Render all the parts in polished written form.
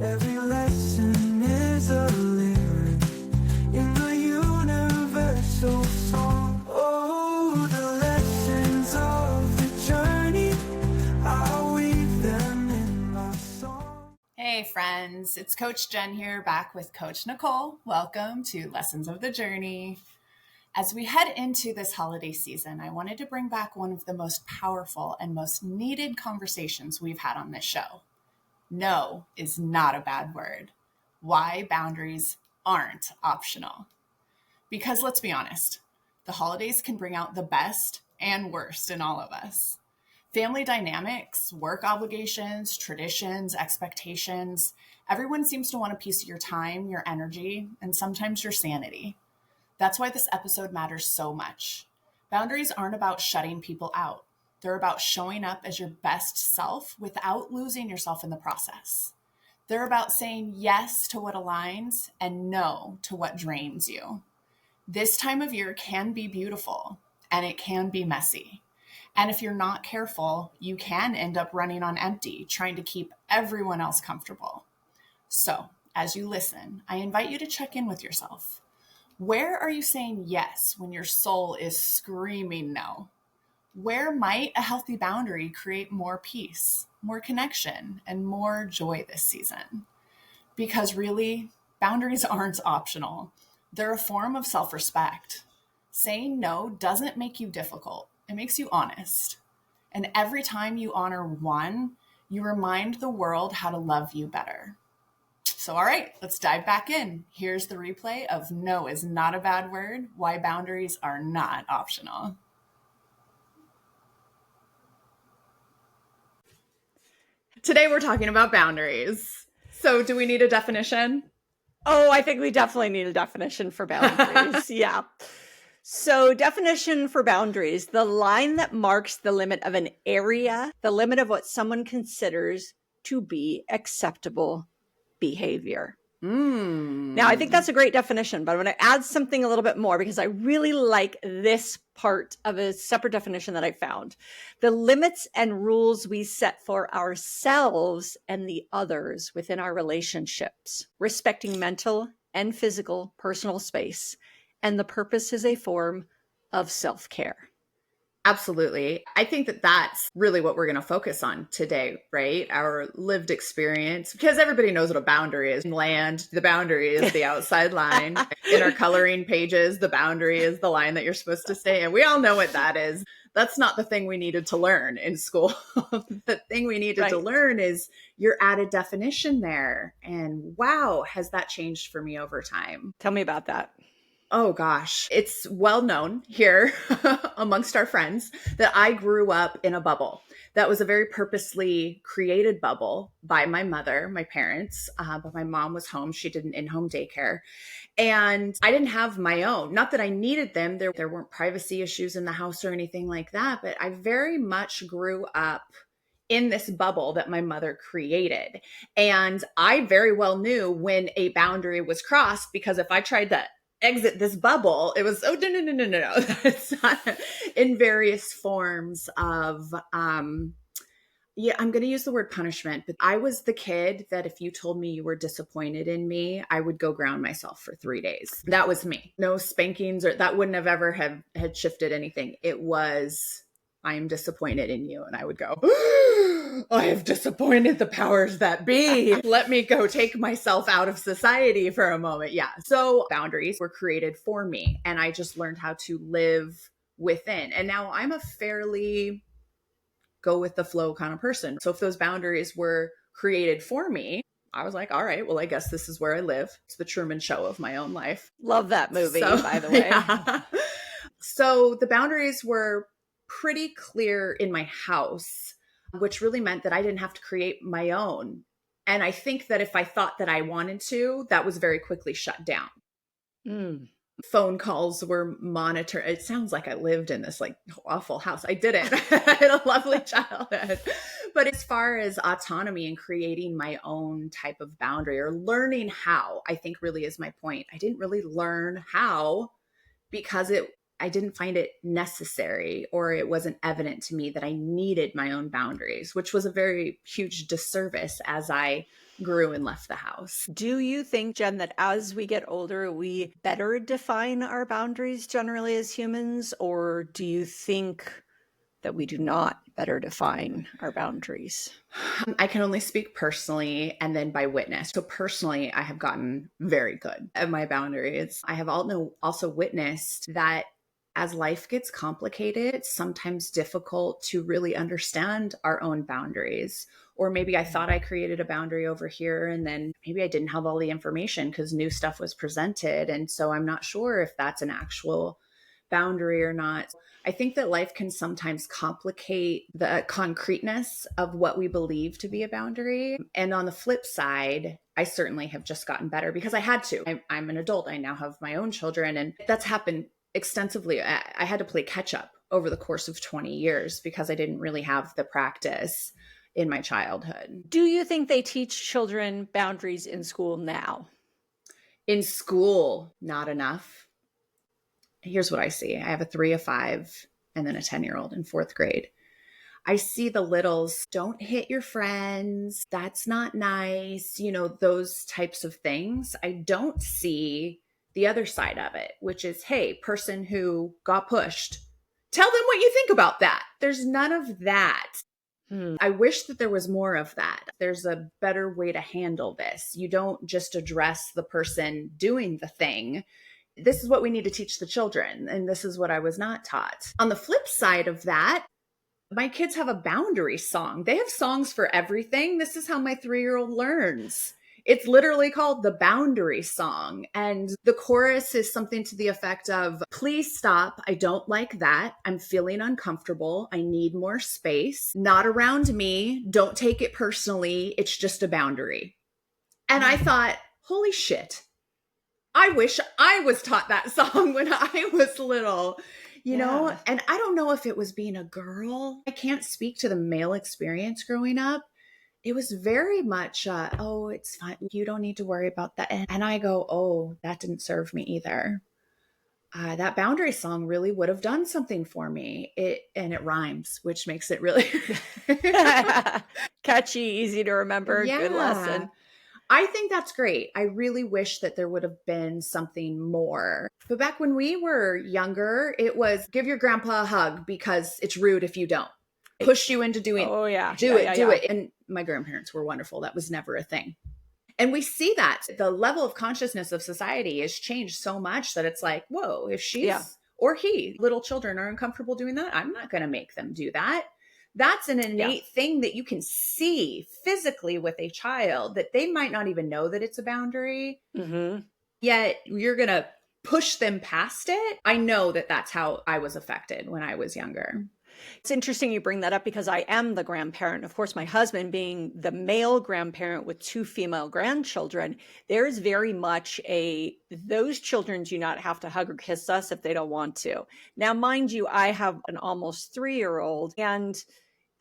Every lesson is a lyric in the universal song. Oh, the lessons of the journey, I weave them in my song. Hey friends, it's Coach Jen here, back with Coach Nicole. Welcome to Lessons of the Journey. As we head into this holiday season, I wanted to bring back one of the most powerful and most needed conversations we've had on this show. No is not a bad word. Why boundaries aren't optional. Because let's be honest, the holidays can bring out the best and worst in all of us. Family dynamics, work obligations, traditions, expectations, everyone seems to want a piece of your time, your energy, and sometimes your sanity. That's why this episode matters so much. Boundaries aren't about shutting people out. They're about showing up as your best self without losing yourself in the process. They're about saying yes to what aligns and no to what drains you. This time of year can be beautiful and it can be messy. And if you're not careful, you can end up running on empty, trying to keep everyone else comfortable. So, as you listen, I invite you to check in with yourself. Where are you saying yes when your soul is screaming no? Where might a healthy boundary create more peace, more connection, and more joy this season? Because really, boundaries aren't optional. They're a form of self-respect. Saying no doesn't make you difficult. It makes you honest. And every time you honor one, you remind the world how to love you better. So, all right, let's dive back in. Here's the replay of No is not a bad word, why boundaries are not optional. Today we're talking about boundaries. So do we need a definition? Oh, I think we definitely need a definition for boundaries. Yeah. So definition for boundaries, the line that marks the limit of an area, the limit of what someone considers to be acceptable behavior. Now, I think that's a great definition, but I'm going to add something a little bit more because I really like this part of a separate definition that I found. The limits and rules we set for ourselves and the others within our relationships, respecting mental and physical personal space. And the purpose is a form of self-care. Absolutely. I think that that's really what we're going to focus on today, right? Our lived experience, because everybody knows what a boundary is. Land, the boundary is the outside line. In our coloring pages, the boundary is the line that you're supposed to stay in. We all know what that is. That's not the thing we needed to learn in school. The thing we needed to learn is your added definition there. And wow, has that changed for me over time? Tell me about that. Oh gosh, it's well known here amongst our friends that I grew up in a bubble. That was a very purposely created bubble by my mother, my parents, but my mom was home. She did an in-home daycare. And I didn't have my own. Not that I needed them. There weren't privacy issues in the house or anything like that, but I very much grew up in this bubble that my mother created. And I very well knew when a boundary was crossed, because if I tried to exit this bubble, it was, oh, no. It's not in various forms of, I'm going to use the word punishment, but I was the kid that if you told me you were disappointed in me, I would go ground myself for 3 days. That was me. No spankings, or that wouldn't have ever had shifted anything. It was, I am disappointed in you. And I would go, I have disappointed the powers that be. Let me go take myself out of society for a moment. Yeah. So boundaries were created for me, and I just learned how to live within. And now I'm a fairly go with the flow kind of person. So if those boundaries were created for me, I was like, all right, well, I guess this is where I live. It's the Truman Show of my own life. Love that movie, by the way. Yeah. So the boundaries were pretty clear in my house, which really meant that I didn't have to create my own. And I think that if I thought that I wanted to, that was very quickly shut down. Phone calls were monitored. It sounds like I lived in this like awful house. I didn't. I had a lovely childhood. But as far as autonomy and creating my own type of boundary or learning how, I think really is my point. I didn't really learn how because I didn't find it necessary, or it wasn't evident to me that I needed my own boundaries, which was a very huge disservice as I grew and left the house. Do you think, Jen, that as we get older, we better define our boundaries generally as humans, or do you think that we do not better define our boundaries? I can only speak personally and then by witness. So personally, I have gotten very good at my boundaries. I have also witnessed that as life gets complicated, it's sometimes difficult to really understand our own boundaries. Or maybe I thought I created a boundary over here, and then maybe I didn't have all the information because new stuff was presented. And so I'm not sure if that's an actual boundary or not. I think that life can sometimes complicate the concreteness of what we believe to be a boundary. And on the flip side, I certainly have just gotten better because I had to. I'm an adult. I now have my own children, and that's happened extensively. I had to play catch up over the course of 20 years because I didn't really have the practice in my childhood. Do you think they teach children boundaries in school now? In school, not enough. Here's what I see. I have a 3, a 5, and then a 10-year-old in 4th grade. I see the littles, don't hit your friends. That's not nice. Those types of things. I don't see the other side of it, which is, hey, person who got pushed, tell them what you think about that. There's none of that. I wish that there was more of that. There's a better way to handle this. You don't just address the person doing the thing. This is what we need to teach the children. And this is what I was not taught. On the flip side of that, my kids have a boundary song. They have songs for everything. This is how my 3-year-old learns. It's literally called the boundary song. And the chorus is something to the effect of, please stop. I don't like that. I'm feeling uncomfortable. I need more space. Not around me. Don't take it personally. It's just a boundary. And I thought, holy shit. I wish I was taught that song when I was little, you know? And I don't know if it was being a girl. I can't speak to the male experience growing up. It was very much, oh, it's fine. You don't need to worry about that. And I go, oh, that didn't serve me either. That boundary song really would have done something for me. And it rhymes, which makes it really catchy, easy to remember. Good lesson. I think that's great. I really wish that there would have been something more. But back when we were younger, it was give your grandpa a hug because it's rude if you don't. Push you into doing it. Do it. And my grandparents were wonderful. That was never a thing. And we see that the level of consciousness of society has changed so much that it's like, whoa, if she's or he, little children are uncomfortable doing that, I'm not going to make them do that. That's an innate thing that you can see physically with a child that they might not even know that it's a boundary. Yet you're going to push them past it. I know that that's how I was affected when I was younger. It's interesting you bring that up because I am the grandparent. Of course, my husband being the male grandparent with 2 female grandchildren, there's very much those children do not have to hug or kiss us if they don't want to. Now, mind you, I have an almost 3-year-old, and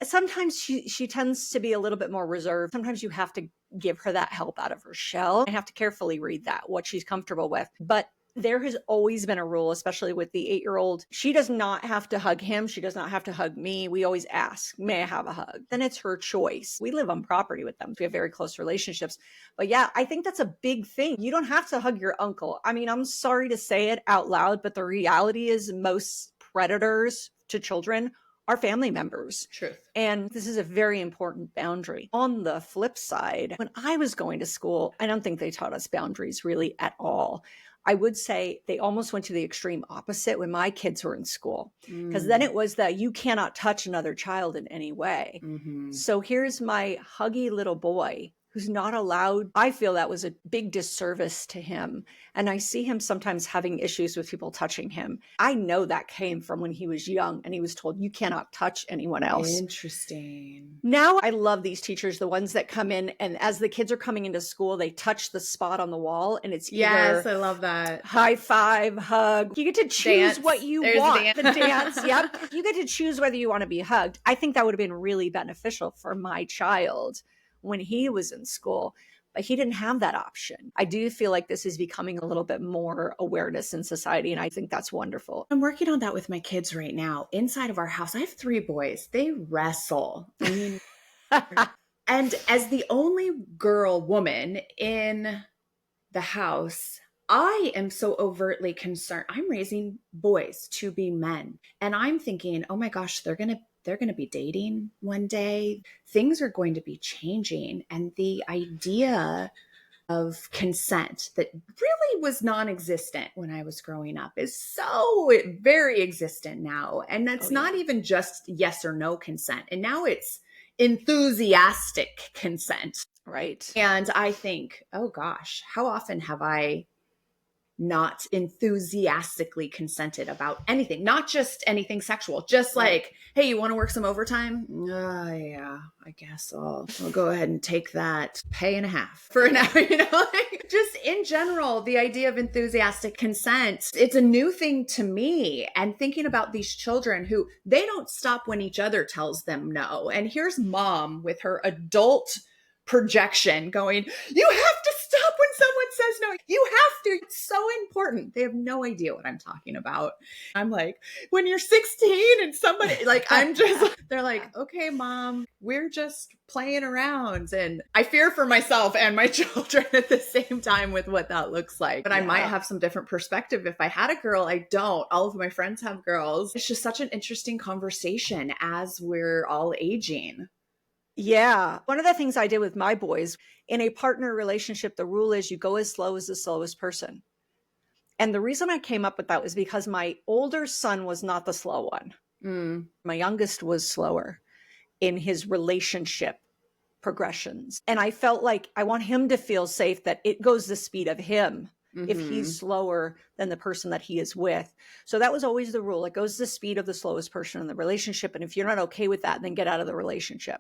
sometimes she tends to be a little bit more reserved. Sometimes you have to give her that help out of her shell. I have to carefully read what she's comfortable with. But there has always been a rule, especially with the 8-year-old. She does not have to hug him. She does not have to hug me. We always ask, may I have a hug? Then it's her choice. We live on property with them. We have very close relationships. But yeah, I think that's a big thing. You don't have to hug your uncle. I mean, I'm sorry to say it out loud, but the reality is most predators to children are family members. Truth. And this is a very important boundary. On the flip side, when I was going to school, I don't think they taught us boundaries really at all. I would say they almost went to the extreme opposite when my kids were in school, because then it was that you cannot touch another child in any way. So here's my huggy little boy who's not allowed. I feel that was a big disservice to him. And I see him sometimes having issues with people touching him. I know that came from when he was young and he was told, you cannot touch anyone else. Interesting. Now I love these teachers, the ones that come in and as the kids are coming into school, they touch the spot on the wall and it's Yes, I love that. High five, hug. You get to choose what you want. The dance. Yep. You get to choose whether you want to be hugged. I think that would have been really beneficial for my child when he was in school. But he didn't have that option. I do feel like this is becoming a little bit more awareness in society, and I think that's wonderful. I'm working on that with my kids right now. Inside of our house, I have 3 boys. They wrestle. I mean, and as the only woman in the house, I am so overtly concerned. I'm raising boys to be men. And I'm thinking, oh my gosh, they're going to be dating one day. Things are going to be changing. And the idea of consent that really was non-existent when I was growing up is so very existent now. And that's not even just yes or no consent. And now it's enthusiastic consent. Right. And I think, oh gosh, how often have I not enthusiastically consented about anything, not just anything sexual, just like, hey, you want to work some overtime? Yeah, I guess I'll go ahead and take that pay and a half for an hour, like just in general, the idea of enthusiastic consent, it's a new thing to me. And thinking about these children who they don't stop when each other tells them no. And here's mom with her adult projection going, you have to stop when someone says no. You have to. It's so important. They have no idea what I'm talking about. I'm like, when you're 16 and somebody like, they're like, okay, mom, we're just playing around. And I fear for myself and my children at the same time with what that looks like. But I might have some different perspective. If I had a girl, I don't. All of my friends have girls. It's just such an interesting conversation as we're all aging. Yeah. One of the things I did with my boys in a partner relationship, the rule is you go as slow as the slowest person. And the reason I came up with that was because my older son was not the slow one. My youngest was slower in his relationship progressions. And I felt like I want him to feel safe that it goes the speed of him if he's slower than the person that he is with. So that was always the rule. It goes the speed of the slowest person in the relationship. And if you're not okay with that, then get out of the relationship.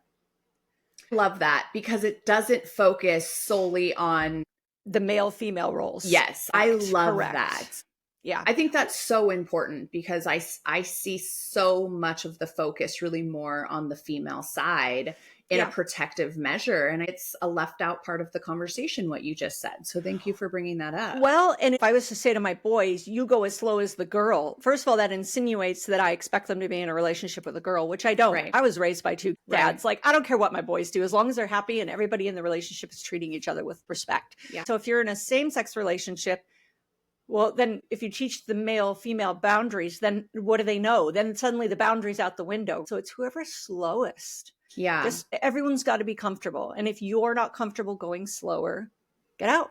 Love that because it doesn't focus solely on the male-female roles. Yes, I love that. Yeah. I think that's so important because I see so much of the focus really more on the female side in a protective measure. And it's a left out part of the conversation, what you just said. So thank you for bringing that up. Well, and if I was to say to my boys, you go as slow as the girl, first of all, that insinuates that I expect them to be in a relationship with a girl, which I don't. I was raised by 2 dads. Like, I don't care what my boys do, as long as they're happy and everybody in the relationship is treating each other with respect. So if you're in a same-sex relationship, well, then if you teach the male-female boundaries, then what do they know? Then suddenly the boundary's out the window. So it's whoever's slowest. Yeah. Just everyone's got to be comfortable. And if you're not comfortable going slower, get out.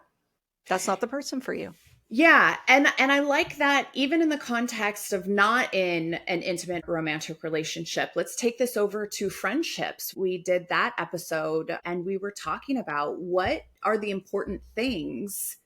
That's not the person for you. Yeah. And I like that even in the context of not in an intimate romantic relationship. Let's take this over to friendships. We did that episode and we were talking about what are the important things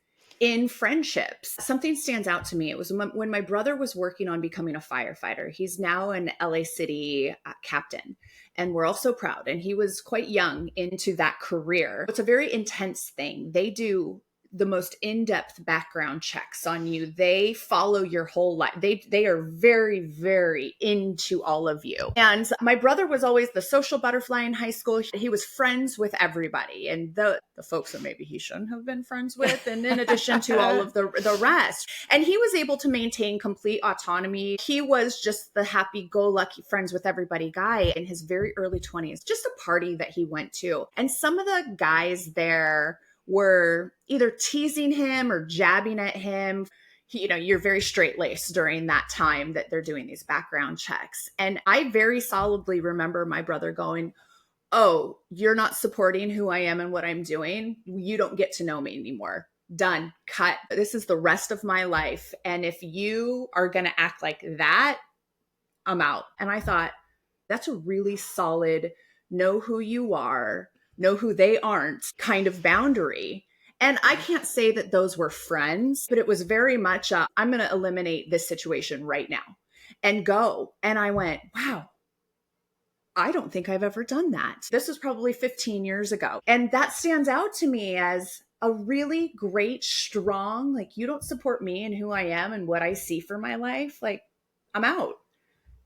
in friendships. Something stands out to me. It was when my brother was working on becoming a firefighter. He's now an LA City captain, and we're all so proud. And he was quite young into that career. It's a very intense thing. They do the most in-depth background checks on you. They follow your whole life. They are very, very into all of you. And my brother was always the social butterfly in high school. He was friends with everybody and the folks that maybe he shouldn't have been friends with. And in addition to all of the rest. And he was able to maintain complete autonomy. He was just the happy-go-lucky friends with everybody guy in his very early 20s, just a party that he went to. And some of the guys there were either teasing him or jabbing at him. You're very straight-laced during that time that they're doing these background checks. And I very solidly remember my brother going, oh, you're not supporting who I am and what I'm doing. You don't get to know me anymore. Done. Cut. This is the rest of my life. And if you are going to act like that, I'm out. And I thought, that's a really solid know who you are, know who they aren't kind of boundary. And I can't say that those were friends, but it was very much, I'm going to eliminate this situation right now and go. And I went, wow, I don't think I've ever done that. This was probably 15 years ago. And that stands out to me as a really great, strong, like, you don't support me and who I am and what I see for my life. Like, I'm out.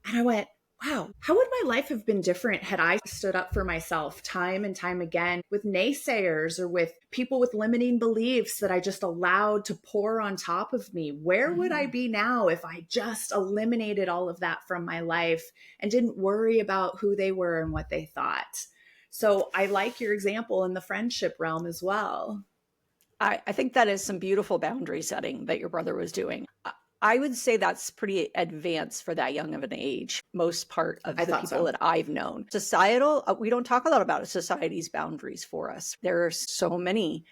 And I went, wow, how would my life have been different had I stood up for myself time and time again with naysayers or with people with limiting beliefs that I just allowed to pour on top of me? Where would I be now if I just eliminated all of that from my life and didn't worry about who they were and what they thought? So I like your example in the friendship realm as well. I think that is some beautiful boundary setting that your brother was doing. I would say that's pretty advanced for that young of an age, most part of I the thought people so. that I've known. Societal, we don't talk a lot about society's boundaries for us. There are so many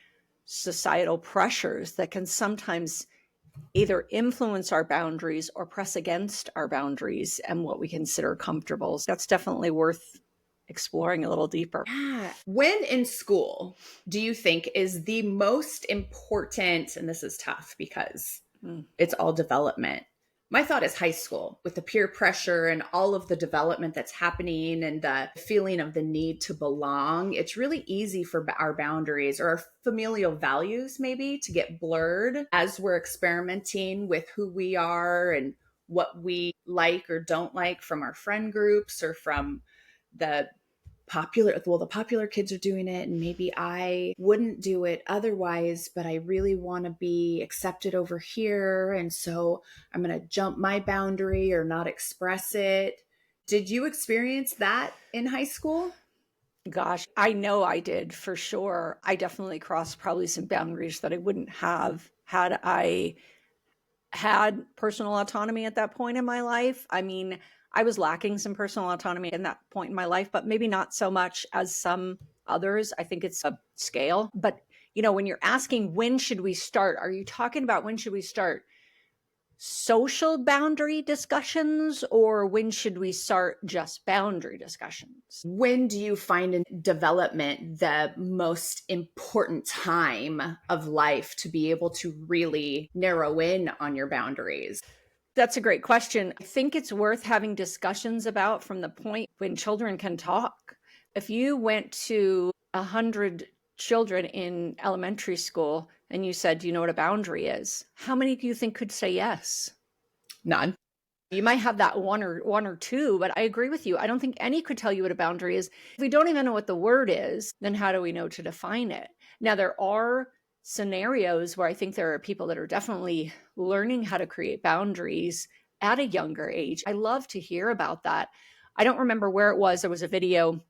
societal pressures that can sometimes either influence our boundaries or press against our boundaries and what we consider comfortable. So that's definitely worth exploring a little deeper. Yeah. When in school do you think is the most important, and this is tough because it's all development. My thought is high school with the peer pressure and all of the development that's happening and the feeling of the need to belong. It's really easy for our boundaries or our familial values maybe to get blurred as we're experimenting with who we are and what we like or don't like from our friend groups or from the popular kids are doing it and maybe I wouldn't do it otherwise, but I really want to be accepted over here, and so I'm going to jump my boundary or not express it. Did you experience that in high school? Gosh, I know I did for sure. I definitely crossed probably some boundaries that I wouldn't have had I had personal autonomy at that point in my life. I mean, I was lacking some personal autonomy in that point in my life, but maybe not so much as some others. I think it's a scale. But, when you're asking when should we start, are you talking about when should we start social boundary discussions or when should we start just boundary discussions? When do you find in development the most important time of life to be able to really narrow in on your boundaries? That's a great question. I think it's worth having discussions about from the point when children can talk. If you went to 100 children in elementary school and you said, do you know what a boundary is? How many do you think could say yes? None. You might have that one or two, but I agree with you. I don't think any could tell you what a boundary is. If we don't even know what the word is, then how do we know to define it? Now, there are scenarios where I think there are people that are definitely learning how to create boundaries at a younger age. I love to hear about that. I don't remember where it was. There was a video.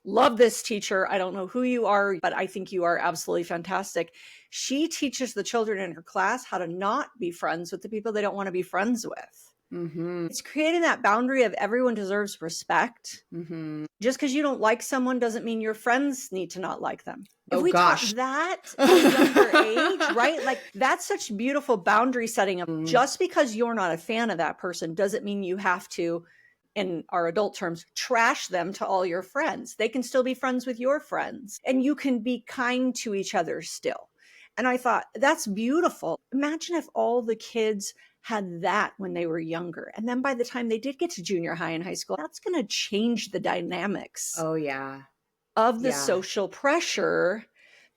Love this teacher. I don't know who you are, but I think you are absolutely fantastic. She teaches the children in her class how to not be friends with the people they don't want to be friends with. Mm-hmm. It's creating that boundary of everyone deserves respect. Mm-hmm. Just because you don't like someone doesn't mean your friends need to not like them. If Oh, we gosh. taught that at a younger age, right? Like that's such beautiful boundary setting of just because you're not a fan of that person doesn't mean you have to, in our adult terms, trash them to all your friends. They can still be friends with your friends and you can be kind to each other still. And I thought, that's beautiful. Imagine if all the kids had that when they were younger. And then by the time they did get to junior high and high school, that's going to change the dynamics Oh, yeah. of the Yeah. social pressure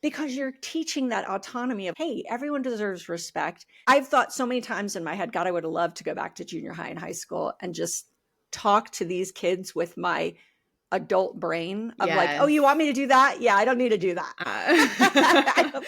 because you're teaching that autonomy of, hey, everyone deserves respect. I've thought so many times in my head, God, I would have loved to go back to junior high and high school and just talk to these kids with my adult brain of like, oh, you want me to do that? Yeah, I don't need to do that.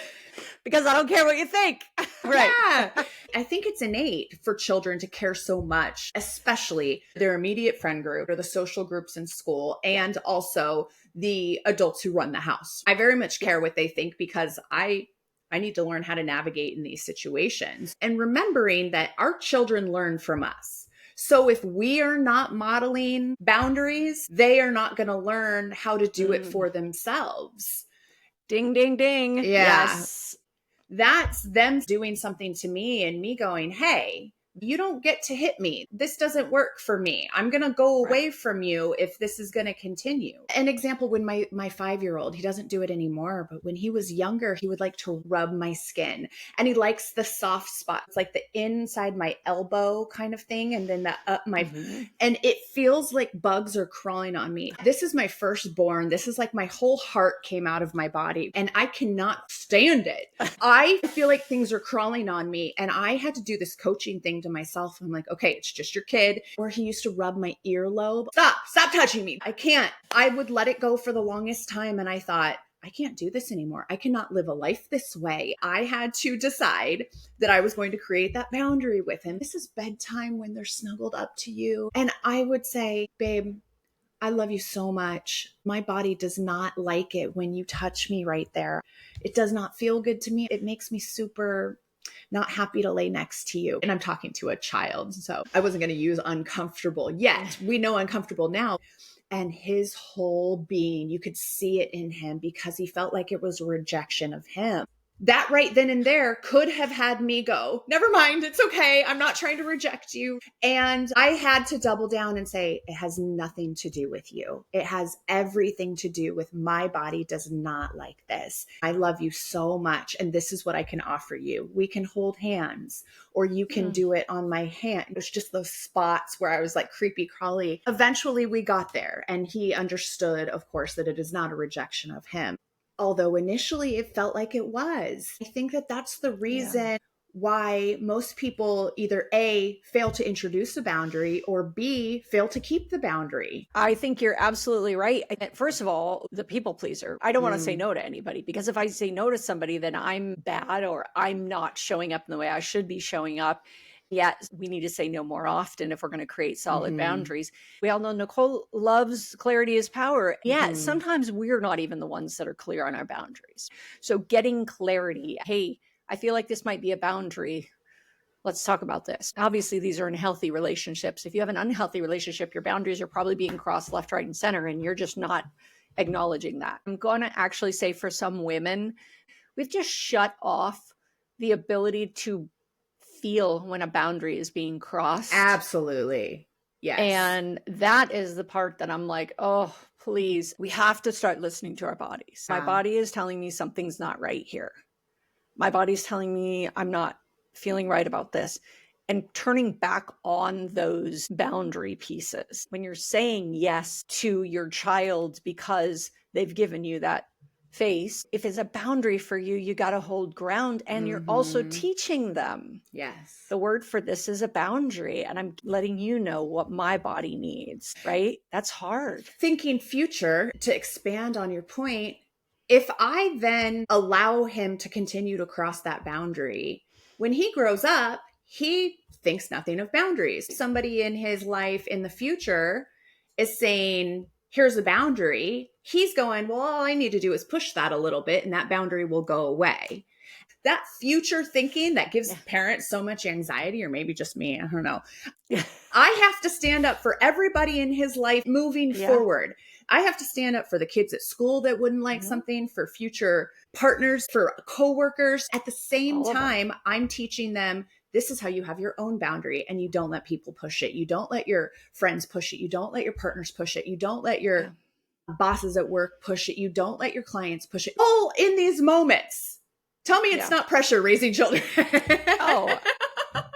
Because I don't care what you think. Right. Yeah. I think it's innate for children to care so much, especially their immediate friend group or the social groups in school, and also the adults who run the house. I very much care what they think because I need to learn how to navigate in these situations and remembering that our children learn from us. So if we are not modeling boundaries, they are not going to learn how to do it for themselves. Ding, ding, ding. Yeah. Yes. That's them doing something to me and me going, hey, you don't get to hit me. This doesn't work for me. I'm going to go away from you if this is going to continue. An example, when my 5-year-old, he doesn't do it anymore, but when he was younger, he would like to rub my skin and he likes the soft spot. It's like the inside my elbow kind of thing. And then the up my, and it feels like bugs are crawling on me. This is my firstborn. This is like my whole heart came out of my body and I cannot stand it. I feel like things are crawling on me and I had to do this coaching thing to myself. I'm like, okay, it's just your kid. Or he used to rub my earlobe. Stop touching me. I can't. I would let it go for the longest time. And I thought, I can't do this anymore. I cannot live a life this way. I had to decide that I was going to create that boundary with him. This is bedtime when they're snuggled up to you. And I would say, babe, I love you so much. My body does not like it when you touch me right there. It does not feel good to me. It makes me super not happy to lay next to you. And I'm talking to a child, so I wasn't going to use uncomfortable yet. We know uncomfortable now. And his whole being, you could see it in him because he felt like it was a rejection of him. That right then and there could have had me go, never mind, it's okay. I'm not trying to reject you. And I had to double down and say, it has nothing to do with you. It has everything to do with my body does not like this. I love you so much. And this is what I can offer you. We can hold hands, or you can do it on my hand. It was just those spots where I was like creepy crawly. Eventually we got there, and he understood, of course, that it is not a rejection of him. Although initially it felt like it was. I think that that's the reason why most people either A, fail to introduce a boundary, or B, fail to keep the boundary. I think you're absolutely right. First of all, the people pleaser. I don't want to say no to anybody, because if I say no to somebody, then I'm bad, or I'm not showing up in the way I should be showing up. Yet we need to say no more often if we're going to create solid boundaries. We all know Nicole loves clarity is power. Yet sometimes we're not even the ones that are clear on our boundaries. So getting clarity, hey, I feel like this might be a boundary. Let's talk about this. Obviously, these are unhealthy relationships. If you have an unhealthy relationship, your boundaries are probably being crossed left, right, and center, and you're just not acknowledging that. I'm going to actually say for some women, we've just shut off the ability to feel when a boundary is being crossed. Absolutely. Yes. And that is the part that I'm like, oh, please, we have to start listening to our bodies. My body is telling me something's not right here. My body's telling me I'm not feeling right about this. And turning back on those boundary pieces. When you're saying yes to your child because they've given you that face, if it's a boundary for you, you got to hold ground, and you're also teaching them. Yes. The word for this is a boundary, and I'm letting you know what my body needs, right? That's hard. Thinking future, to expand on your point, if I then allow him to continue to cross that boundary, when he grows up, he thinks nothing of boundaries. Somebody in his life in the future is saying, here's a boundary. He's going, well, all I need to do is push that a little bit and that boundary will go away. That future thinking that gives parents so much anxiety, or maybe just me, I don't know. I have to stand up for everybody in his life moving forward. I have to stand up for the kids at school that wouldn't like something, for future partners, for coworkers. At the same time, I'm teaching them, this is how you have your own boundary, and you don't let people push it. You don't let your friends push it. You don't let your partners push it. You don't let your bosses at work push it. You don't let your clients push it. All in these moments. Tell me it's not pressure raising children.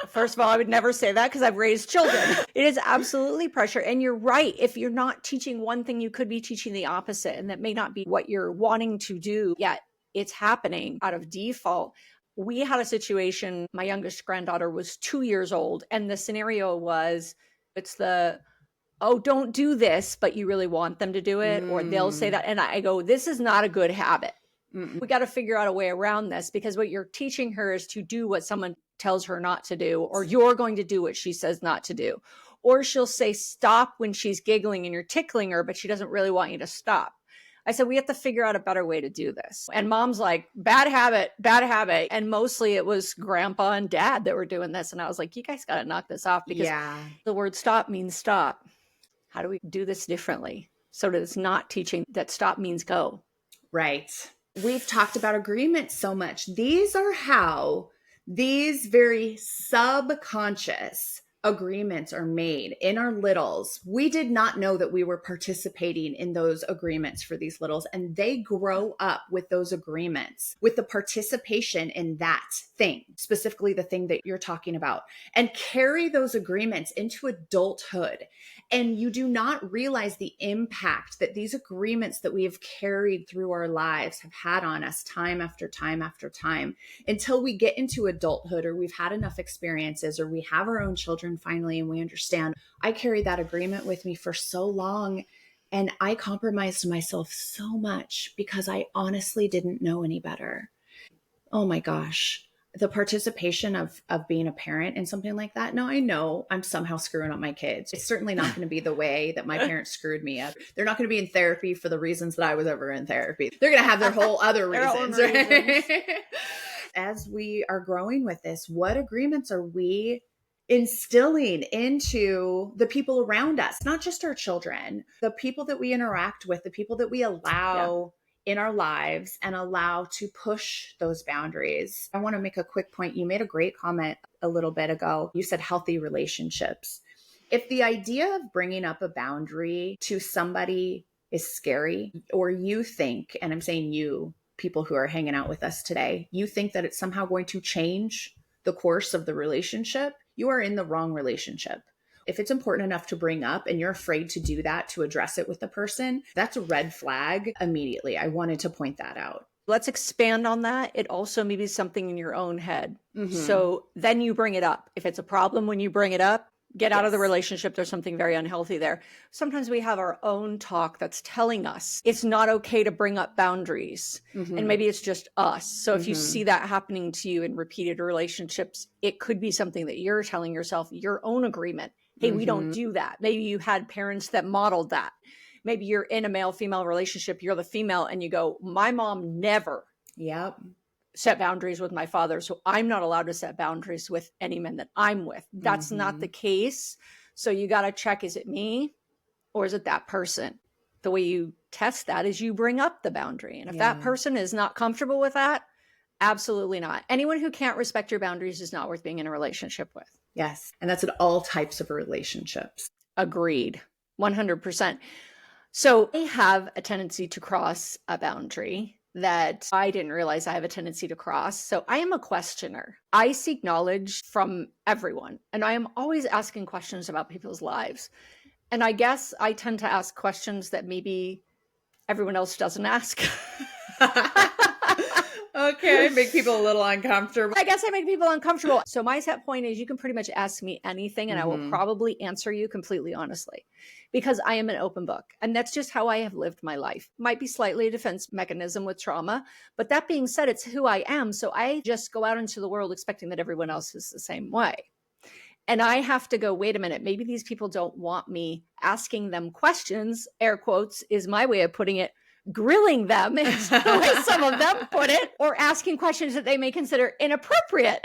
First of all, I would never say that because I've raised children. It is absolutely pressure. And you're right. If you're not teaching one thing, you could be teaching the opposite. And that may not be what you're wanting to do, yet it's happening out of default. We had a situation, my youngest granddaughter was 2 years old. And the scenario was, it's the, oh, don't do this, but you really want them to do it. Or they'll say that. And I go, this is not a good habit. We got to figure out a way around this, because what you're teaching her is to do what someone tells her not to do, or you're going to do what she says not to do. Or she'll say stop when she's giggling and you're tickling her, but she doesn't really want you to stop. I said, we have to figure out a better way to do this. And mom's like, bad habit, bad habit. And mostly it was grandpa and dad that were doing this. And I was like, you guys got to knock this off, because the word stop means stop. How do we do this differently so that it's not teaching that stop means go? Right. We've talked about agreements so much. These are how these very subconscious agreements are made in our littles. We did not know that we were participating in those agreements for these littles, and they grow up with those agreements, with the participation in that thing, specifically the thing that you're talking about, and carry those agreements into adulthood. And you do not realize the impact that these agreements that we have carried through our lives have had on us time after time after time, until we get into adulthood, or we've had enough experiences, or we have our own children finally, and we understand, I carried that agreement with me for so long, and I compromised myself so much because I honestly didn't know any better. Oh my gosh. The participation of being a parent in something like that. Now, I know I'm somehow screwing up my kids. It's certainly not going to be the way that my parents screwed me up. They're not going to be in therapy for the reasons that I was ever in therapy. They're going to have their whole other reasons, right? As we are growing with this, what agreements are we instilling into the people around us? Not just our children, the people that we interact with, the people that we allow in our lives and allow to push those boundaries. I want to make a quick point. You made a great comment a little bit ago. You said healthy relationships. If the idea of bringing up a boundary to somebody is scary, or you think, and I'm saying you, people who are hanging out with us today, you think that it's somehow going to change the course of the relationship, you are in the wrong relationship. If it's important enough to bring up and you're afraid to do that, to address it with the person, that's a red flag immediately. I wanted to point that out. Let's expand on that. It also may be something in your own head. So then you bring it up. If it's a problem when you bring it up, get out of the relationship. There's something very unhealthy there. Sometimes we have our own talk that's telling us it's not okay to bring up boundaries. And maybe it's just us. So if you see that happening to you in repeated relationships, it could be something that you're telling yourself, your own agreement. Hey, we don't do that. Maybe you had parents that modeled that. Maybe you're in a male-female relationship, you're the female, and you go, my mom never set boundaries with my father, so I'm not allowed to set boundaries with any men that I'm with. That's not the case. So you got to check, is it me or is it that person? The way you test that is you bring up the boundary. And if that person is not comfortable with that, absolutely not. Anyone who can't respect your boundaries is not worth being in a relationship with. Yes. And that's in all types of relationships. Agreed. 100%. So I have a tendency to cross a boundary that I didn't realize I have a tendency to cross. So I am a questioner. I seek knowledge from everyone, and I am always asking questions about people's lives. And I guess I tend to ask questions that maybe everyone else doesn't ask. Okay, make people a little uncomfortable. I guess I make people uncomfortable. So my set point is you can pretty much ask me anything and I will probably answer you completely honestly, because I am an open book. And that's just how I have lived my life. Might be slightly a defense mechanism with trauma, but that being said, it's who I am. So I just go out into the world expecting that everyone else is the same way. And I have to go, wait a minute, maybe these people don't want me asking them questions, air quotes is my way of putting it, grilling them is the way some of them put it, or asking questions that they may consider inappropriate.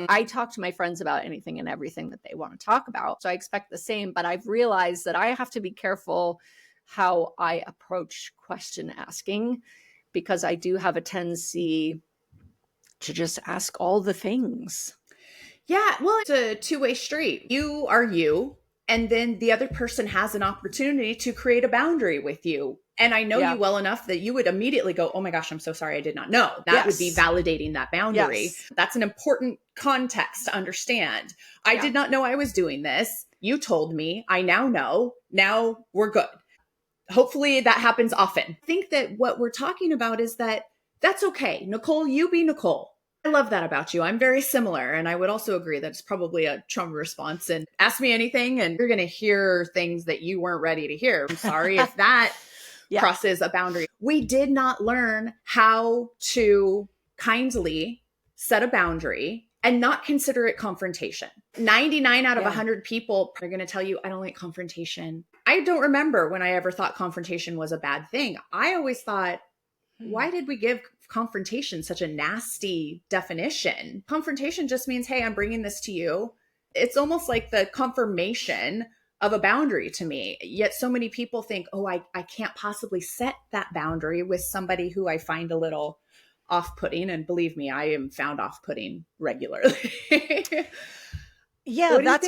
I talk to my friends about anything and everything that they want to talk about. So I expect the same, but I've realized that I have to be careful how I approach question asking, because I do have a tendency to just ask all the things. Yeah, well, it's a two-way street. You are you, and then the other person has an opportunity to create a boundary with you. And I know you well enough that you would immediately go, oh my gosh, I'm so sorry, I did not know. That would be validating that boundary. That's an important context to understand. I did not know I was doing this. You told me. I now know. Now we're good. Hopefully that happens often. I think that what we're talking about is that that's okay. Nicole, you be Nicole. I love that about you. I'm very similar. And I would also agree that it's probably a trauma response. And ask me anything and you're going to hear things that you weren't ready to hear. I'm sorry if that crosses a boundary. We did not learn how to kindly set a boundary and not consider it confrontation. 99 out of 100 people are going to tell you, I don't like confrontation. I don't remember when I ever thought confrontation was a bad thing. I always thought, why did we give confrontation such a nasty definition? Confrontation just means, hey, I'm bringing this to you. It's almost like the confirmation of a boundary to me. Yet so many people think, oh, I can't possibly set that boundary with somebody who I find a little off-putting. And believe me, I am found off-putting regularly. Yeah,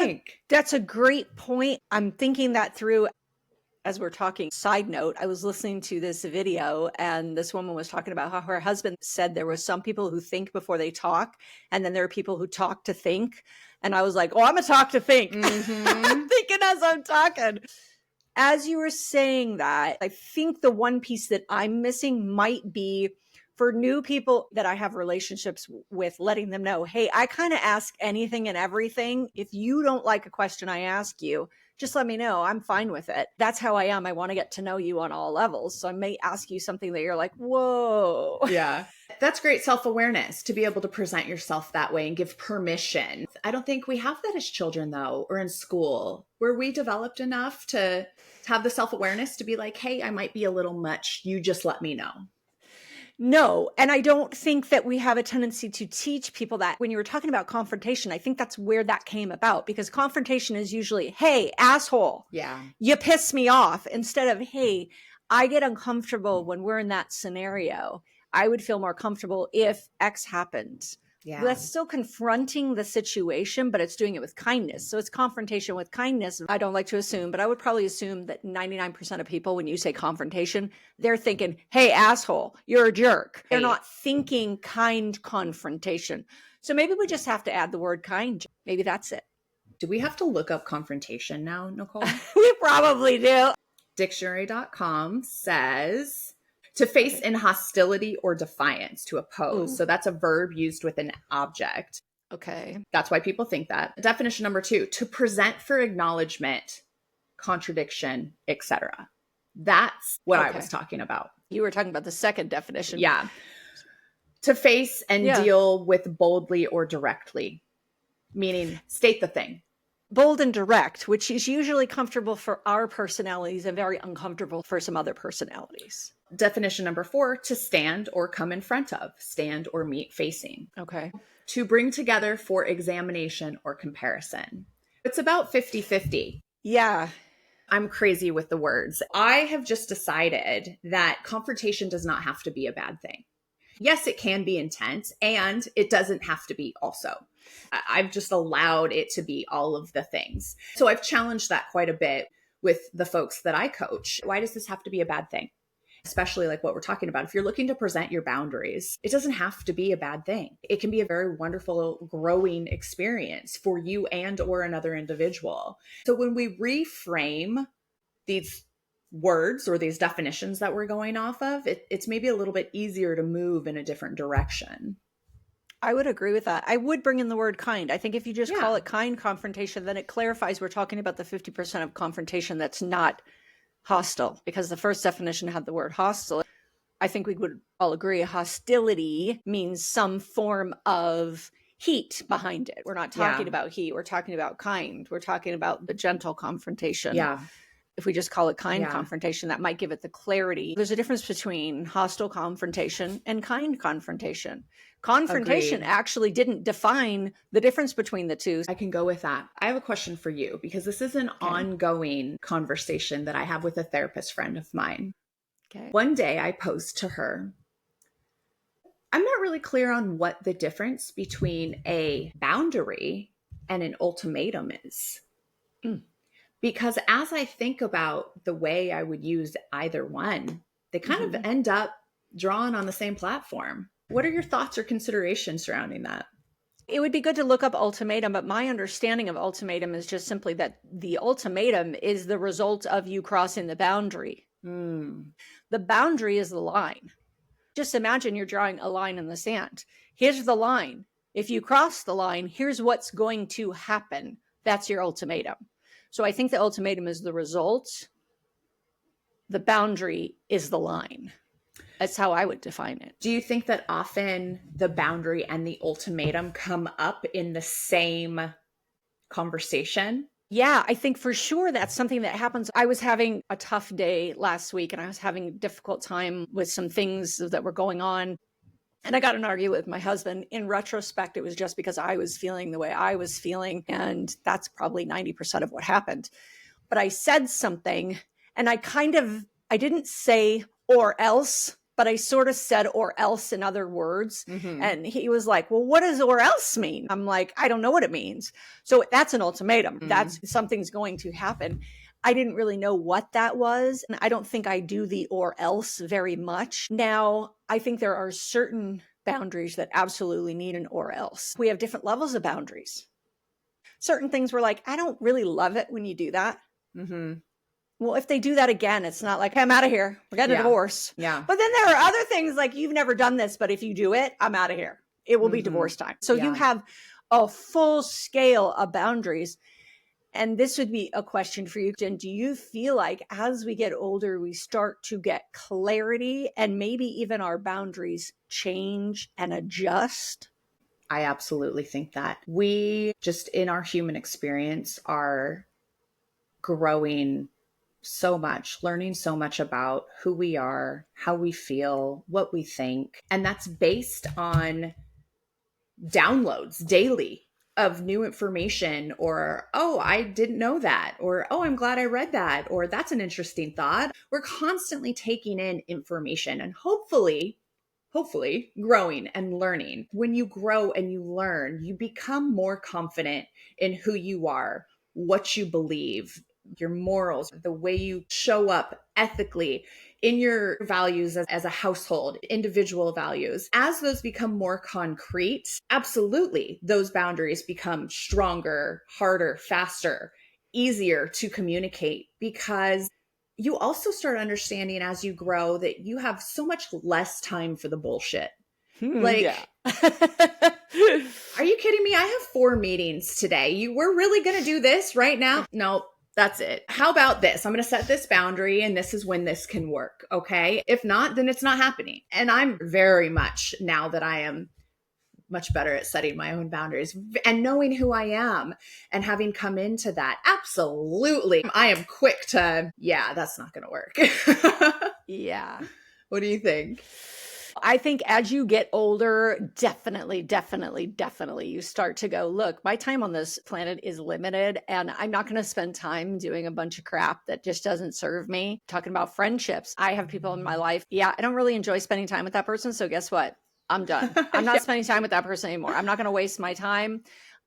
that's a great point. I'm thinking that through as we're talking. Side note, I was listening to this video and this woman was talking about how her husband said there were some people who think before they talk, and then there are people who talk to think. And I was like, oh, I'm a talk to think. Thinking as I'm talking. As you were saying that, I think the one piece that I'm missing might be for new people that I have relationships with, letting them know, hey, I kind of ask anything and everything. If you don't like a question I ask you, just let me know. I'm fine with it. That's how I am. I want to get to know you on all levels. So I may ask you something that you're like, whoa. Yeah. That's great self-awareness to be able to present yourself that way and give permission. I don't think we have that as children, though, or in school. Were we developed enough to have the self-awareness to be like, hey, I might be a little much. You just let me know. No, and I don't think that we have a tendency to teach people that. When you were talking about confrontation, I think that's where that came about, because confrontation is usually, hey, asshole, Yeah. you piss me off, instead of, hey, I get uncomfortable when we're in that scenario. I would feel more comfortable if X happened. Yeah. That's still confronting the situation, but it's doing it with kindness. So it's confrontation with kindness. I don't like to assume, but I would probably assume that 99% of people, when you say confrontation, they're thinking, hey, asshole, you're a jerk. They're not thinking kind confrontation. So maybe we just have to add the word kind. Maybe that's it. Do we have to look up confrontation now, Nicole? We probably do. Dictionary.com says to face in hostility or defiance, to oppose. Ooh. So that's a verb used with an object. Okay. That's why people think that. Definition number 2, to present for acknowledgement, contradiction, etc. That's what I was talking about. You were talking about the second definition. Yeah. To face and deal with boldly or directly, meaning state the thing. Bold and direct, which is usually comfortable for our personalities and very uncomfortable for some other personalities. Definition number 4, to stand or come in front of, stand or meet facing. Okay. To bring together for examination or comparison. It's about 50-50. Yeah. I'm crazy with the words. I have just decided that confrontation does not have to be a bad thing. Yes, it can be intense, and it doesn't have to be also. I've just allowed it to be all of the things. So I've challenged that quite a bit with the folks that I coach. Why does this have to be a bad thing? Especially like what we're talking about. If you're looking to present your boundaries, it doesn't have to be a bad thing. It can be a very wonderful growing experience for you and or another individual. So when we reframe these words or these definitions that we're going off of, it's maybe a little bit easier to move in a different direction. I would agree with that. I would bring in the word kind. I think if you just call it kind confrontation, then it clarifies we're talking about the 50% of confrontation that's not hostile, because the first definition had the word hostile. I think we would all agree hostility means some form of heat behind it. We're not talking about heat. We're talking about kind. We're talking about the gentle confrontation. Yeah. If we just call it kind confrontation, that might give it the clarity. There's a difference between hostile confrontation and kind confrontation. Confrontation actually didn't define the difference between the two. I can go with that. I have a question for you, because this is an ongoing conversation that I have with a therapist friend of mine. Okay. One day I posed to her, I'm not really clear on what the difference between a boundary and an ultimatum is. Because as I think about the way I would use either one, they kind of end up drawn on the same platform. What are your thoughts or considerations surrounding that? It would be good to look up ultimatum, but my understanding of ultimatum is just simply that the ultimatum is the result of you crossing the boundary. The boundary is the line. Just imagine you're drawing a line in the sand. Here's the line. If you cross the line, here's what's going to happen. That's your ultimatum. So I think the ultimatum is the result. The boundary is the line. That's how I would define it. Do you think that often the boundary and the ultimatum come up in the same conversation? Yeah, I think for sure that's something that happens. I was having a tough day last week, and I was having a difficult time with some things that were going on. And I got in an argument with my husband. In retrospect, it was just because I was feeling the way I was feeling. And that's probably 90% of what happened. But I said something, and I didn't say or else, but I sort of said or else in other words. And he was like, well, what does or else mean? I'm like, I don't know what it means. So that's an ultimatum. That's something's going to happen. I didn't really know what that was. And I don't think I do the or else very much. Now, I think there are certain boundaries that absolutely need an or else. We have different levels of boundaries. certain things we're like, I don't really love it when you do that. Mm-hmm. Well, if they do that again, it's not like, hey, I'm out of here. We're getting a divorce. Yeah. But then there are other things like, you've never done this, but if you do it, I'm out of here. It will be divorce time. So you have a full scale of boundaries. And this would be a question for you, Jen. Do you feel like as we get older, we start to get clarity and maybe even our boundaries change and adjust? I absolutely think that. We just in our human experience are growing so much, learning so much about who we are, how we feel, what we think. And that's based on downloads daily of new information, or, oh, I didn't know that, or, oh, I'm glad I read that, or that's an interesting thought. We're constantly taking in information and hopefully growing and learning. When you grow and you learn, you become more confident in who you are, what you believe, your morals, the way you show up ethically in your values as a household, individual values. As those become more concrete, absolutely, those boundaries become stronger, harder, faster, easier to communicate, because you also start understanding as you grow that you have so much less time for the bullshit. Like, are you kidding me? I have 4 meetings today. We're really going to do this right now? No, that's it. How about this? I'm going to set this boundary and this is when this can work. Okay. If not, then it's not happening. And I'm very much, now that I am much better at setting my own boundaries and knowing who I am and having come into that, absolutely, I am quick to, yeah, that's not going to work. Yeah. What do you think? I think as you get older, definitely, you start to go, look, my time on this planet is limited and I'm not going to spend time doing a bunch of crap that just doesn't serve me. Talking about friendships, I have people in my life. Yeah, I don't really enjoy spending time with that person. So guess what? I'm done. I'm not spending time with that person anymore. I'm not going to waste my time.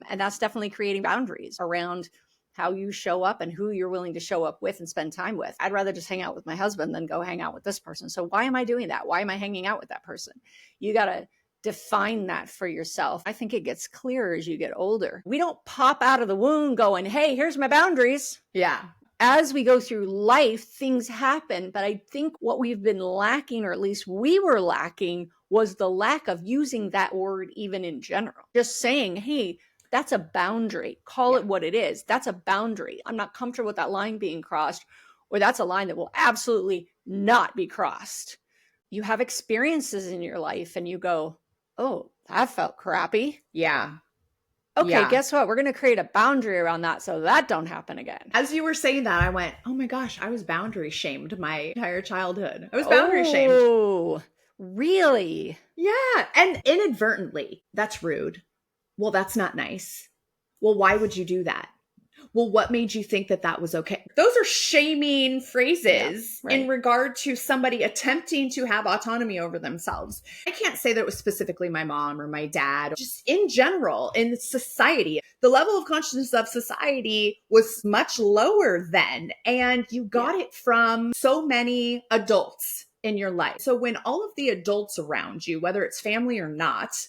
And that's definitely creating boundaries around how you show up and who you're willing to show up with and spend time with. I'd rather just hang out with my husband than go hang out with this person. So why am I doing that? Why am I hanging out with that person? You got to define that for yourself. I think it gets clearer as you get older. We don't pop out of the womb going, hey, here's my boundaries. Yeah. As we go through life, things happen. But I think what we've been lacking, or at least we were lacking, was the lack of using that word even in general. Just saying, hey, that's a boundary. Call it what it is. That's a boundary. I'm not comfortable with that line being crossed, or that's a line that will absolutely not be crossed. You have experiences in your life and you go, oh, that felt crappy. Yeah. Okay, guess what? We're going to create a boundary around that so that don't happen again. As you were saying that, I went, oh my gosh, I was boundary shamed my entire childhood. I was boundary shamed. Oh, really? Yeah. And inadvertently, that's rude. Well, that's not nice. Well, why would you do that? Well, what made you think that that was okay? Those are shaming phrases in regard to somebody attempting to have autonomy over themselves. I can't say that it was specifically my mom or my dad, just in general, in society. The level of consciousness of society was much lower then. And you got it from so many adults in your life. So when all of the adults around you, whether it's family or not,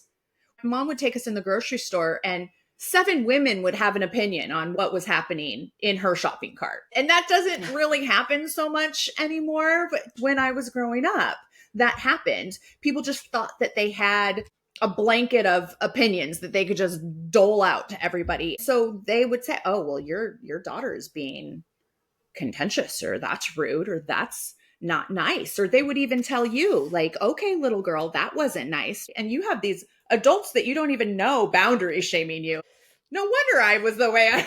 Mom would take us in the grocery store and 7 women would have an opinion on what was happening in her shopping cart. And that doesn't really happen so much anymore. But when I was growing up, that happened. People just thought that they had a blanket of opinions that they could just dole out to everybody. So they would say, oh, well, your daughter is being contentious, or that's rude, or that's not nice. Or they would even tell you, like, okay, little girl, that wasn't nice. And you have these adults that you don't even know boundary shaming you. No wonder I was the way I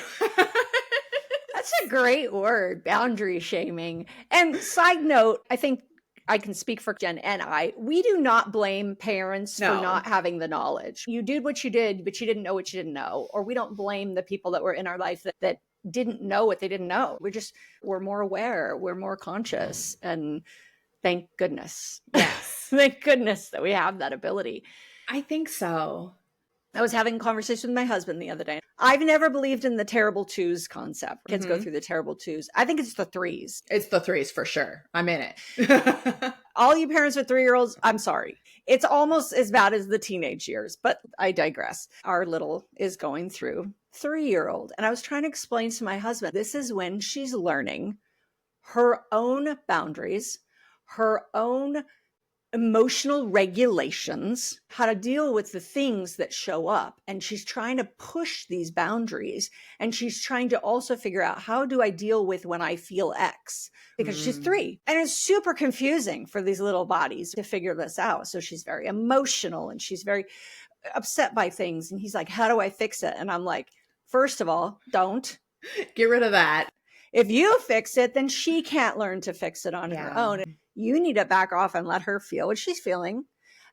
That's a great word, boundary shaming. And side note, I think I can speak for Jen and I, we do not blame parents for not having the knowledge. You did what you did, but you didn't know what you didn't know. Or we don't blame the people that were in our life that didn't know what they didn't know. We're more aware, we're more conscious. And thank goodness. Yes. Thank goodness that we have that ability. I think so. I was having a conversation with my husband the other day. I've never believed in the terrible twos concept. Kids go through the terrible twos. I think it's the threes. It's the threes for sure. I'm in it. All you parents with 3-year-olds, I'm sorry. It's almost as bad as the teenage years, but I digress. Our little is going through 3-year-old. And I was trying to explain to my husband, this is when she's learning her own boundaries, her own emotional regulations, how to deal with the things that show up. And she's trying to push these boundaries. And she's trying to also figure out, how do I deal with when I feel X? Because she's 3. And it's super confusing for these little bodies to figure this out. So she's very emotional and she's very upset by things. And he's like, how do I fix it? And I'm like, first of all, don't. Get rid of that. If you fix it, then she can't learn to fix it on her own. You need to back off and let her feel what she's feeling.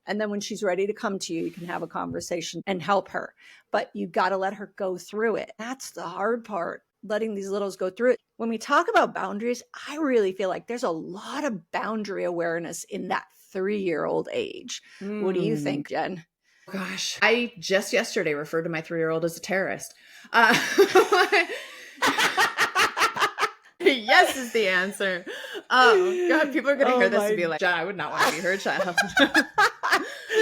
And then when she's ready to come to you, you can have a conversation and help her. But you got to let her go through it. That's the hard part, letting these littles go through it. When we talk about boundaries, I really feel like there's a lot of boundary awareness in that 3-year-old age. What do you think, Jen? Gosh, I just yesterday referred to my 3-year-old as a terrorist. Yes is the answer. Oh God, people are going to hear this and be like, Jen, I would not want to be her child.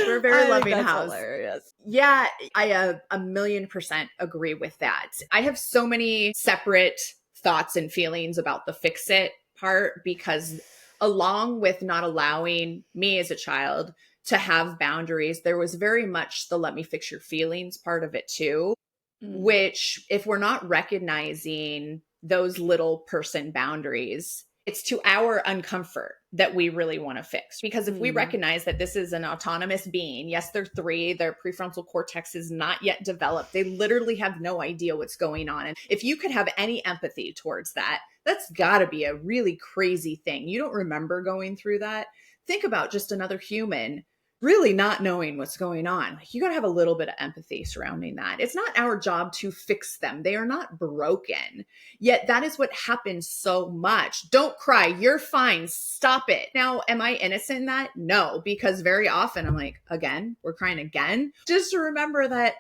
We're a very loving house. Hilarious. Yeah, I 1,000,000% agree with that. I have so many separate thoughts and feelings about the fix it part, because along with not allowing me as a child to have boundaries, there was very much the let me fix your feelings part of it too, which if we're not recognizing those little person boundaries, it's to our uncomfort that we really want to fix. Because if we recognize that this is an autonomous being, yes, they're 3, their prefrontal cortex is not yet developed. They literally have no idea what's going on. And if you could have any empathy towards that, that's got to be a really crazy thing. You don't remember going through that. Think about just another human really not knowing what's going on. You got to have a little bit of empathy surrounding that. It's not our job to fix them. They are not broken. Yet that is what happens so much. Don't cry. You're fine. Stop it. Now, am I innocent in that? No, because very often I'm like, again, we're crying again. Just to remember that,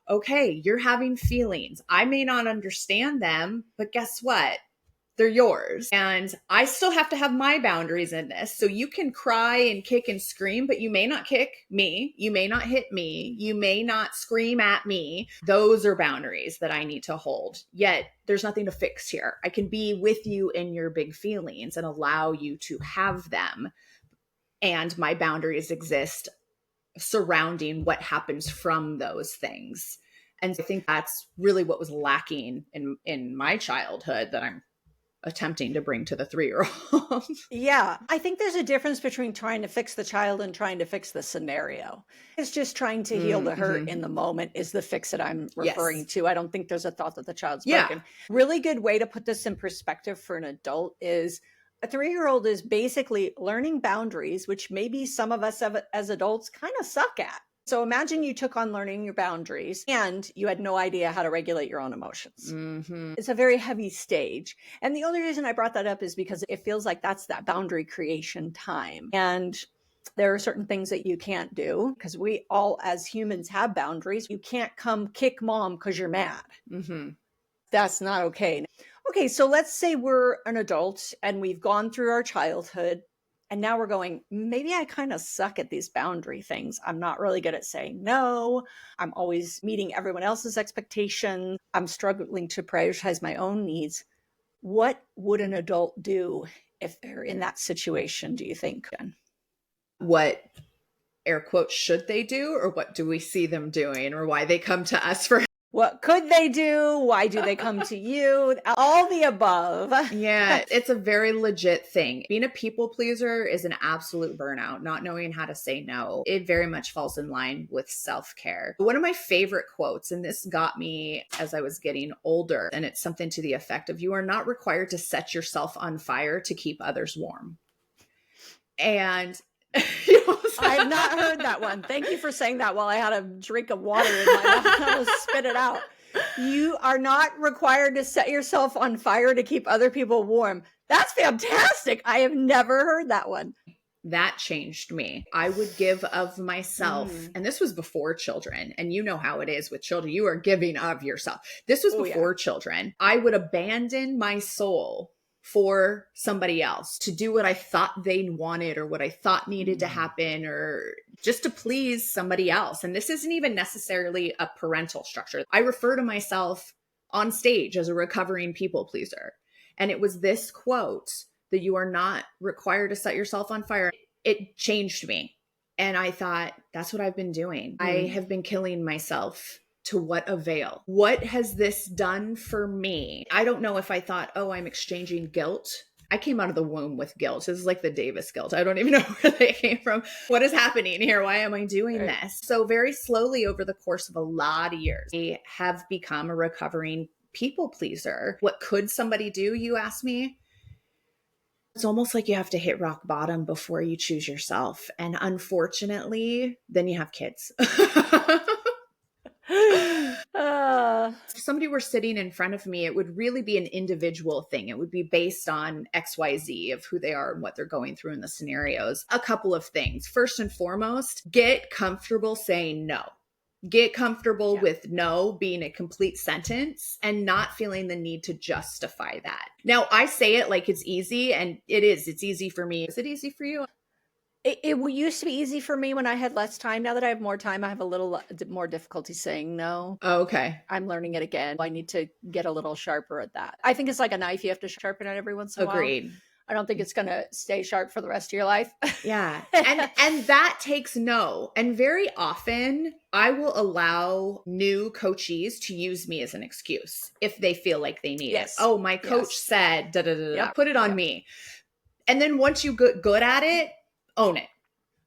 okay, you're having feelings. I may not understand them, but guess what? They're yours. And I still have to have my boundaries in this. So you can cry and kick and scream, but you may not kick me. You may not hit me. You may not scream at me. Those are boundaries that I need to hold. Yet there's nothing to fix here. I can be with you in your big feelings and allow you to have them. And my boundaries exist surrounding what happens from those things. And I think that's really what was lacking in my childhood that I'm attempting to bring to the 3-year-old. Yeah. I think there's a difference between trying to fix the child and trying to fix the scenario. It's just trying to heal the hurt in the moment is the fix that I'm referring to. I don't think there's a thought that the child's broken. Really good way to put this in perspective for an adult is a 3-year-old is basically learning boundaries, which maybe some of us as adults kind of suck at. So imagine you took on learning your boundaries and you had no idea how to regulate your own emotions. It's a very heavy stage. And the only reason I brought that up is because it feels like that's that boundary creation time. And there are certain things that you can't do because we all as humans have boundaries. You can't come kick mom because you're mad. That's not okay. Okay, so let's say we're an adult and we've gone through our childhood. And now we're going, maybe I kind of suck at these boundary things. I'm not really good at saying no. I'm always meeting everyone else's expectations. I'm struggling to prioritize my own needs. What would an adult do if they're in that situation, do you think, Jen? What air quotes should they do, or what do we see them doing, or why they come to us for What could they do? Why do they come to you? All the above. Yeah, it's a very legit thing. Being a people pleaser is an absolute burnout, not knowing how to say no. It very much falls in line with self-care. One of my favorite quotes, and this got me as I was getting older, and it's something to the effect of, you are not required to set yourself on fire to keep others warm. And I have not heard that one. Thank you for saying that while I had a drink of water in my mouth. I was spit it out. You are not required to set yourself on fire to keep other people warm. That's fantastic. I have never heard that one. That changed me. I would give of myself. And this was before children. And you know how it is with children. You are giving of yourself. This was before children. I would abandon my soul for somebody else to do what I thought they wanted or what I thought needed to happen or just to please somebody else. And this isn't even necessarily a parental structure. I refer to myself on stage as a recovering people pleaser. And it was this quote that you are not required to set yourself on fire. It changed me. And I thought, that's what I've been doing. I have been killing myself. To what avail? What has this done for me? I don't know if I thought, oh, I'm exchanging guilt. I came out of the womb with guilt. This is like the Davis guilt. I don't even know where they came from. What is happening here? Why am I doing this? So very slowly over the course of a lot of years, I have become a recovering people pleaser. What could somebody do, you ask me? It's almost like you have to hit rock bottom before you choose yourself. And unfortunately, then you have kids. If somebody were sitting in front of me, it would really be an individual thing. It would be based on XYZ of who they are and what they're going through in the scenarios. A couple of things. First and foremost, get comfortable saying no. Get comfortable with no being a complete sentence and not feeling the need to justify that. Now, I say it like it's easy, and it is. It's easy for me. Is it easy for you? It used to be easy for me when I had less time. Now that I have more time, I have a little more difficulty saying no. Oh, okay. I'm learning it again. I need to get a little sharper at that. I think it's like a knife. You have to sharpen it every once in a while. Agreed. I don't think it's going to stay sharp for the rest of your life. Yeah. And that takes no. And very often I will allow new coachees to use me as an excuse if they feel like they need it. Oh, my coach said, da, da, da, da. Put it on me. And then once you get good at it, own it.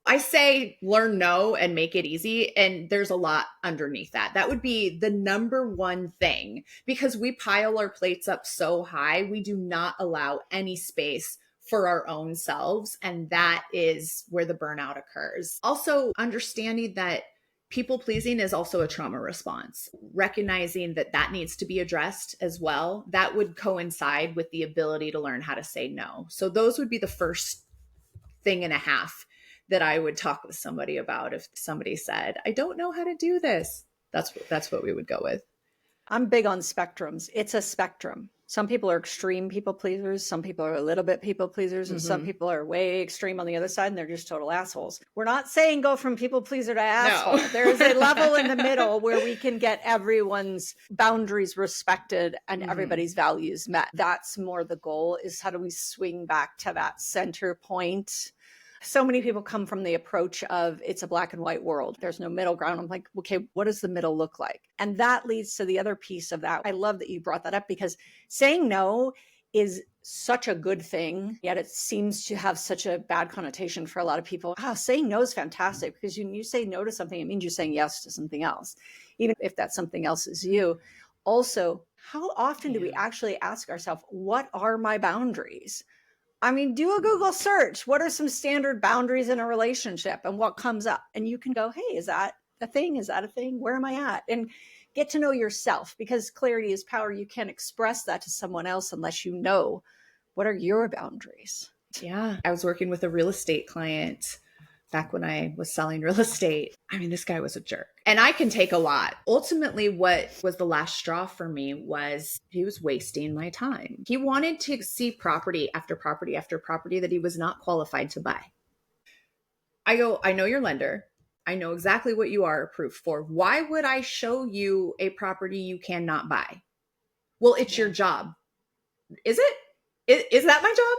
I say learn no and make it easy. And there's a lot underneath that. That would be the number one thing, because we pile our plates up so high. We do not allow any space for our own selves. And that is where the burnout occurs. Also, understanding that people pleasing is also a trauma response, recognizing that that needs to be addressed as well. That would coincide with the ability to learn how to say no. So those would be the first thing and a half that I would talk with somebody about if somebody said, I don't know how to do this. That's what we would go with. I'm big on spectrums. It's a spectrum. Some people are extreme people pleasers. Some people are a little bit people pleasers. And some people are way extreme on the other side and they're just total assholes. We're not saying go from people pleaser to asshole. No. There's a level in the middle where we can get everyone's boundaries respected and everybody's values met. That's more the goal, is how do we swing back to that center point? So many people come from the approach of it's a black and white world. There's no middle ground. I'm like, okay, what does the middle look like? And that leads to the other piece of that. I love that you brought that up, because saying no is such a good thing, yet it seems to have such a bad connotation for a lot of people. Saying no is fantastic, because when you say no to something, it means you're saying yes to something else, even if that something else is you. Also, how often do we actually ask ourselves, what are my boundaries? I mean, do a Google search. What are some standard boundaries in a relationship, and what comes up? And you can go, hey, is that a thing? Is that a thing? Where am I at? And get to know yourself, because clarity is power. You can't express that to someone else unless you know what are your boundaries. Yeah. I was working with a real estate client back when I was selling real estate. I mean, this guy was a jerk, and I can take a lot. Ultimately, what was the last straw for me was he was wasting my time. He wanted to see property after property after property that he was not qualified to buy. I go, I know your lender. I know exactly what you are approved for. Why would I show you a property you cannot buy? Well, it's your job. Is it? Is that my job?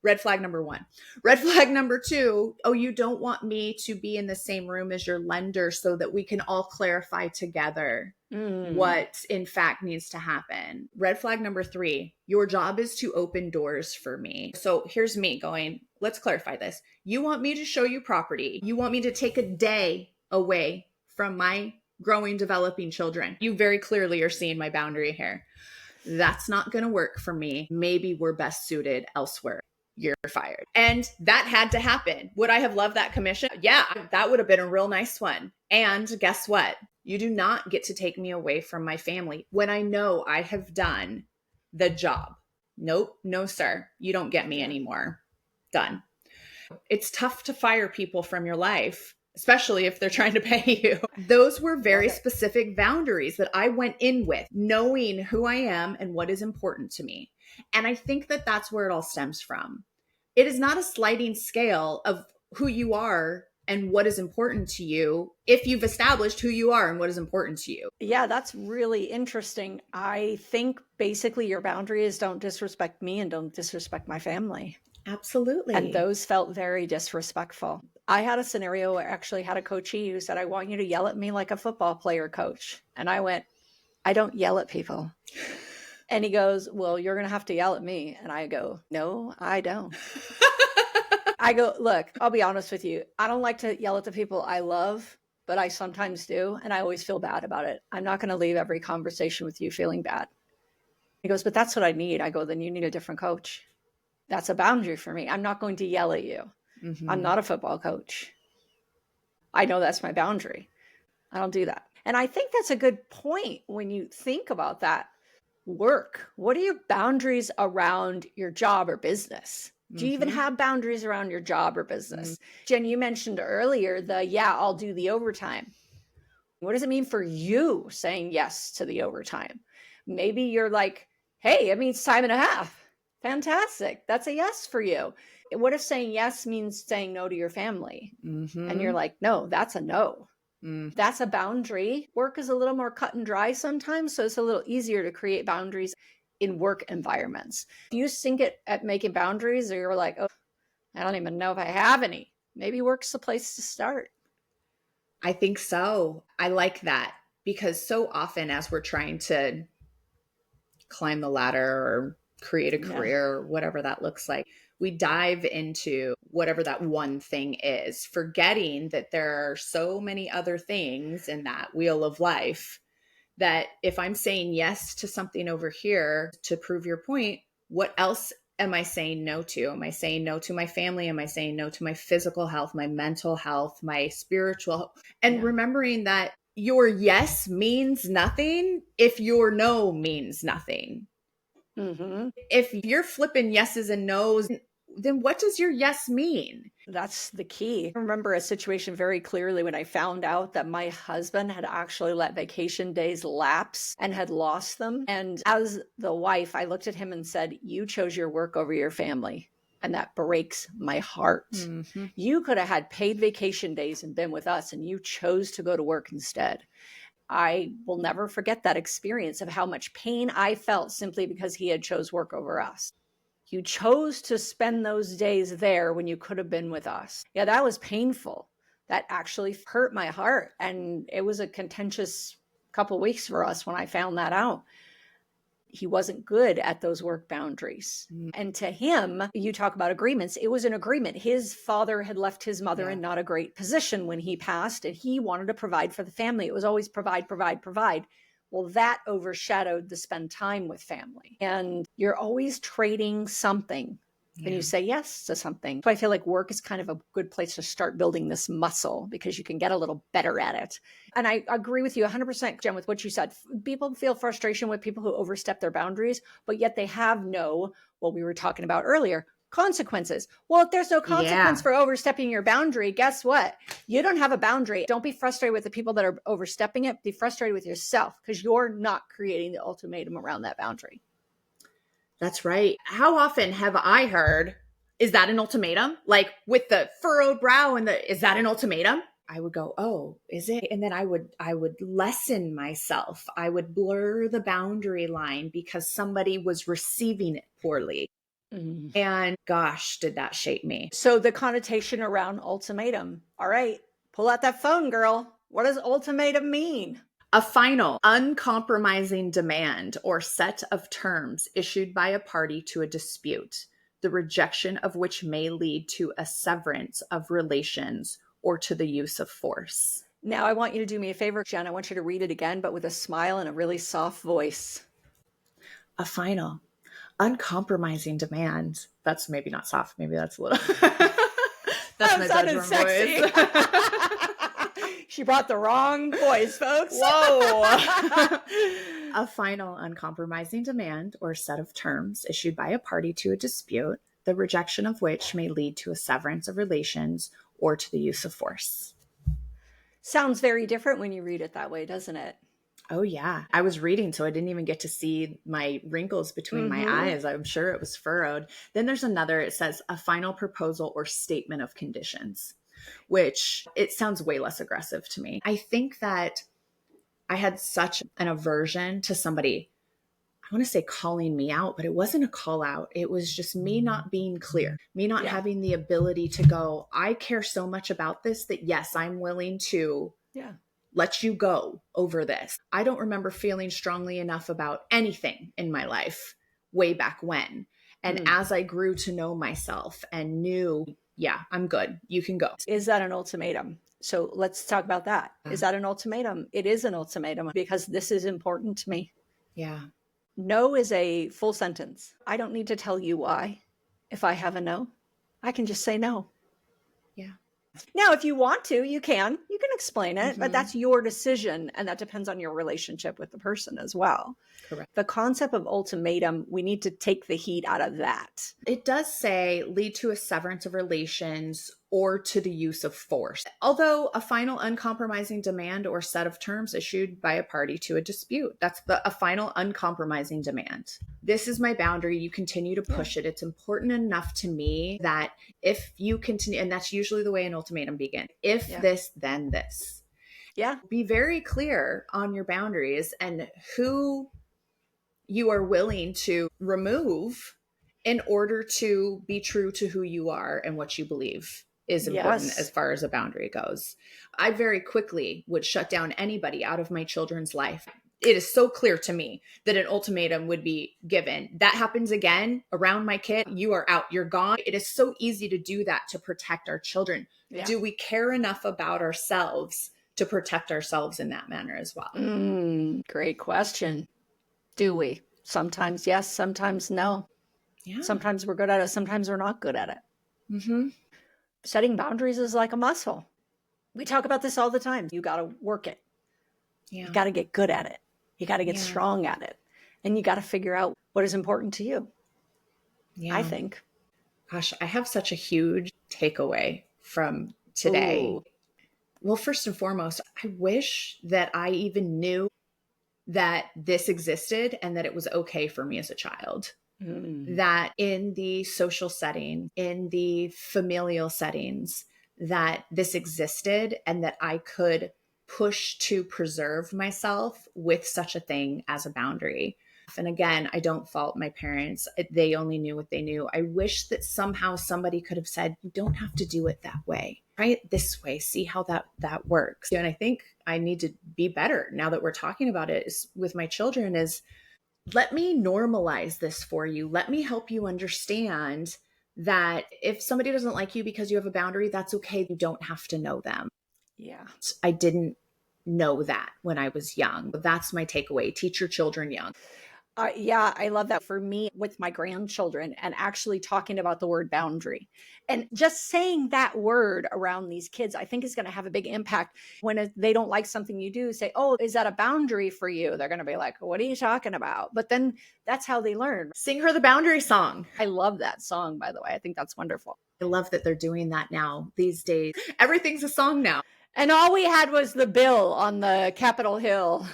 Red flag number one. Red flag number two, oh, you don't want me to be in the same room as your lender so that we can all clarify together what in fact needs to happen. Red flag number three, your job is to open doors for me. So here's me going, let's clarify this. You want me to show you property. You want me to take a day away from my growing, developing children. You very clearly are seeing my boundary here. That's not going to work for me. Maybe we're best suited elsewhere. You're fired. And that had to happen. Would I have loved that commission? Yeah, that would have been a real nice one. And guess what? You do not get to take me away from my family when I know I have done the job. Nope. No, sir. You don't get me anymore. Done. It's tough to fire people from your life, especially if they're trying to pay you. Those were very specific boundaries that I went in with, knowing who I am and what is important to me. And I think that that's where it all stems from. It is not a sliding scale of who you are and what is important to you if you've established who you are and what is important to you. Yeah, that's really interesting. I think basically your boundary is don't disrespect me and don't disrespect my family. Absolutely. And those felt very disrespectful. I had a scenario where I actually had a coachee who said, I want you to yell at me like a football player, coach. And I went, I don't yell at people. And he goes, well, you're going to have to yell at me. And I go, no, I don't. I go, look, I'll be honest with you. I don't like to yell at the people I love, but I sometimes do. And I always feel bad about it. I'm not going to leave every conversation with you feeling bad. He goes, but that's what I need. I go, then you need a different coach. That's a boundary for me. I'm not going to yell at you. Mm-hmm. I'm not a football coach. I know that's my boundary. I don't do that. And I think that's a good point when you think about that. Work. What are your boundaries around your job or business? Do you even have boundaries around your job or business? Jen, you mentioned earlier I'll do the overtime. What does it mean for you saying yes to the overtime? Maybe you're like, hey, it means time and a half. Fantastic. That's a yes for you. What if saying yes means saying no to your family? Mm-hmm. And you're like, no, that's a no. That's a boundary. Work is a little more cut and dry sometimes, so it's a little easier to create boundaries in work environments. If you sink it at making boundaries, or you're like, oh, I don't even know if I have any, maybe work's the place to start. I think so. I like that, because so often as we're trying to climb the ladder or create a career, or whatever that looks like, we dive into whatever that one thing is, forgetting that there are so many other things in that wheel of life, that if I'm saying yes to something over here to prove your point, what else am I saying no to? Am I saying no to my family? Am I saying no to my physical health, my mental health, my spiritual health? And remembering that your yes means nothing if your no means nothing. Mm-hmm. If you're flipping yeses and nos, then what does your yes mean? That's the key. I remember a situation very clearly when I found out that my husband had actually let vacation days lapse and had lost them. And as the wife, I looked at him and said, you chose your work over your family. And that breaks my heart. Mm-hmm. You could have had paid vacation days and been with us, and you chose to go to work instead. I will never forget that experience of how much pain I felt simply because he had chose work over us. You chose to spend those days there when you could have been with us. Yeah, that was painful. That actually hurt my heart. And it was a contentious couple of weeks for us when I found that out. He wasn't good at those work boundaries. And to him, you talk about agreements. It was an agreement. His father had left his mother in not a great position when he passed, and he wanted to provide for the family. It was always provide, provide, provide. Well, that overshadowed the spend time with family. And you're always trading something when you say yes to something. So I feel like work is kind of a good place to start building this muscle, because you can get a little better at it. And I agree with you 100%, Jen, with what you said. People feel frustration with people who overstep their boundaries, but yet they have what we were talking about earlier, consequences. Well, if there's no consequence for overstepping your boundary, guess what? You don't have a boundary. Don't be frustrated with the people that are overstepping it. Be frustrated with yourself, because you're not creating the ultimatum around that boundary. That's right. How often have I heard, is that an ultimatum? Like with the furrowed brow and is that an ultimatum? I would go, oh, is it? And then I would lessen myself. I would blur the boundary line because somebody was receiving it poorly. Mm. And gosh, did that shape me. So the connotation around ultimatum. All right, pull out that phone, girl. What does ultimatum mean? A final, uncompromising demand or set of terms issued by a party to a dispute, the rejection of which may lead to a severance of relations or to the use of force. Now, I want you to do me a favor, Jen. I want you to read it again, but with a smile and a really soft voice. A final, uncompromising demand. That's maybe not soft. Maybe that's a little... That's my judgment voice. She brought the wrong voice, folks. Whoa. A final, uncompromising demand or set of terms issued by a party to a dispute, the rejection of which may lead to a severance of relations or to the use of force. Sounds very different when you read it that way, doesn't it? Oh, yeah. I was reading, so I didn't even get to see my wrinkles between my eyes. I'm sure it was furrowed. Then there's another, it says a final proposal or statement of conditions, which it sounds way less aggressive to me. I think that I had such an aversion to somebody, I want to say calling me out, but it wasn't a call out. It was just me not being clear, me not having the ability to go, I care so much about this that yes, I'm willing to let you go over this. I don't remember feeling strongly enough about anything in my life way back when. And as I grew to know myself and knew, yeah, I'm good. You can go. Is that an ultimatum? So let's talk about that. Is that an ultimatum? It is an ultimatum because this is important to me. Yeah. No is a full sentence. I don't need to tell you why. If I have a no, I can just say no. Yeah. Now, if you want to, you can explain it, but that's your decision. And that depends on your relationship with the person as well. Correct. The concept of ultimatum, we need to take the heat out of that. It does say lead to a severance of relations or to the use of force. Although a final uncompromising demand or set of terms issued by a party to a dispute. That's a final uncompromising demand. This is my boundary. You continue to push it. It's important enough to me that if you continue, and that's usually the way an ultimatum begins. If this, then this. Yeah. Be very clear on your boundaries and who you are willing to remove in order to be true to who you are and what you believe is important as far as a boundary goes. I very quickly would shut down anybody out of my children's life. It is so clear to me that an ultimatum would be given. That happens again around my kid, you are out, you're gone. It is so easy to do that to protect our children. Yeah. Do we care enough about ourselves to protect ourselves in that manner as well? Great question. Do we? Sometimes yes, sometimes no. Yeah. Sometimes we're good at it, sometimes we're not good at it. Setting boundaries is like a muscle. We talk about this all the time. You got to work it. You got to get good at it. You got to get strong at it. And you got to figure out what is important to you. I think. Gosh, I have such a huge takeaway from today. Ooh. Well, first and foremost, I wish that I even knew that this existed and that it was okay for me as a child. That in the social setting, in the familial settings, that this existed and that I could push to preserve myself with such a thing as a boundary. And again, I don't fault my parents. They only knew what they knew. I wish that somehow somebody could have said, you don't have to do it that way. Try it this way. See how that works. And I think I need to be better now that we're talking about it with my children is let me normalize this for you. Let me help you understand that if somebody doesn't like you because you have a boundary, that's okay. You don't have to know them. Yeah. I didn't know that when I was young. That's my takeaway. Teach your children young. Yeah, I love that for me with my grandchildren and actually talking about the word boundary and just saying that word around these kids, I think is going to have a big impact. When they don't like something you do, say, oh, is that a boundary for you? They're going to be like, what are you talking about? But then that's how they learn. Sing her the boundary song. I love that song, by the way. I think that's wonderful. I love that they're doing that now these days. Everything's a song now. And all we had was the bill on the Capitol Hill.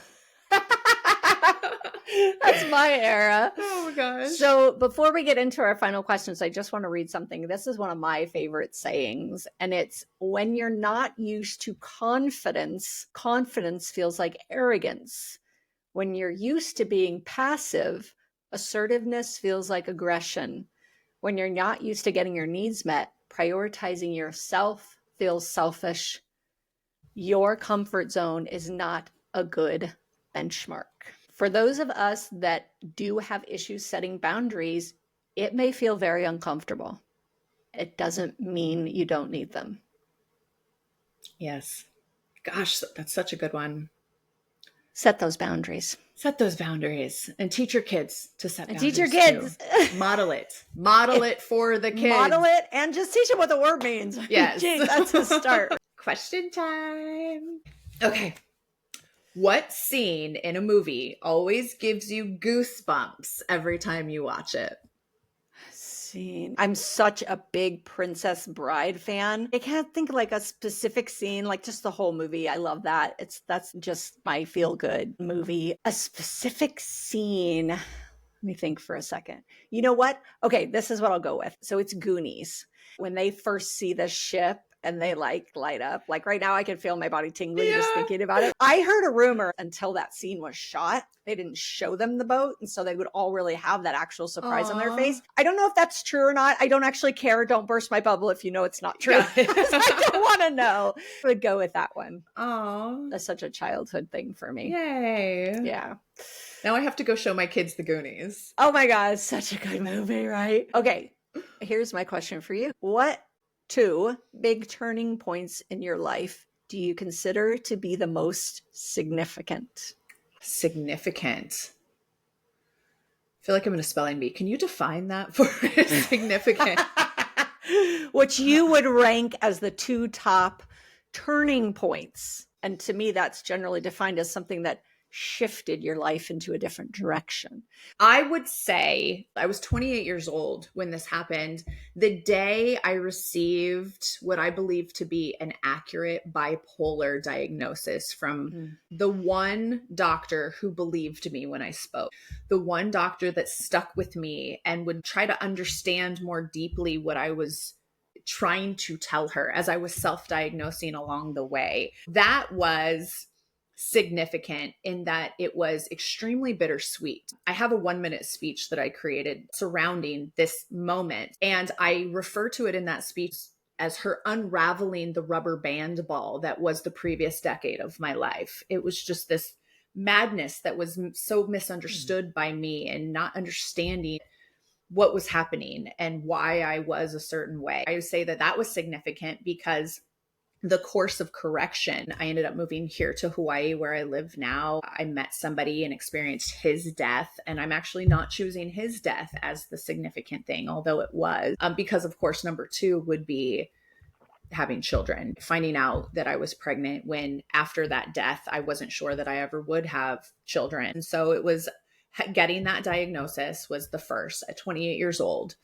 That's my era. Oh my gosh. So before we get into our final questions, I just want to read something. This is one of my favorite sayings, and it's when you're not used to confidence feels like arrogance. When you're used to being passive, assertiveness feels like aggression. When you're not used to getting your needs met, prioritizing yourself feels selfish. Your comfort zone is not a good benchmark. For those of us that do have issues setting boundaries, it may feel very uncomfortable. It doesn't mean you don't need them. Yes. Gosh, that's such a good one. Set those boundaries. Set those boundaries and teach your kids to set boundaries. Teach your kids. Model it. Model it for the kids. Model it and just teach them what the word means. Yes. Jeez, that's a start. Question time. Okay. What scene in a movie always gives you goosebumps every time you watch it? scene. I'm such a big Princess Bride fan. I can't think of like a specific scene, like just the whole movie. I love that. That's just my feel good movie. A specific scene. Let me think for a second. You know what? Okay, this is what I'll go with. So it's Goonies. When they first see the ship and they like light up. Like right now I can feel my body tingling just thinking about it. I heard a rumor until that scene was shot, they didn't show them the boat. And so they would all really have that actual surprise on their face. I don't know if that's true or not. I don't actually care. Don't burst my bubble if you know it's not true. I don't want to know. I would go with that one. Oh, That's such a childhood thing for me. Yay. Yeah. Now I have to go show my kids the Goonies. Oh my God, it's such a good movie, right? Okay, here's my question for you. What 2 big turning points in your life do you consider to be the most significant? Significant. I feel like I'm in a spelling bee. Can you define that for significant? What you would rank as the 2 top turning points. And to me, that's generally defined as something that shifted your life into a different direction. I would say I was 28 years old when this happened. The day I received what I believe to be an accurate bipolar diagnosis from the one doctor who believed me when I spoke, the one doctor that stuck with me and would try to understand more deeply what I was trying to tell her as I was self-diagnosing along the way. That was significant in that it was extremely bittersweet. I have a 1-minute speech that I created surrounding this moment, and I refer to it in that speech as her unraveling the rubber band ball that was the previous decade of my life. It was just this madness that was so misunderstood by me and not understanding what was happening and why I was a certain way. I would say that that was significant because the course of correction, I ended up moving here to Hawaii where I live now. I met somebody and experienced his death, and I'm actually not choosing his death as the significant thing, although it was, because of course, number 2 would be having children, finding out that I was pregnant when after that death, I wasn't sure that I ever would have children. And so it was getting that diagnosis was the first at 28 years old.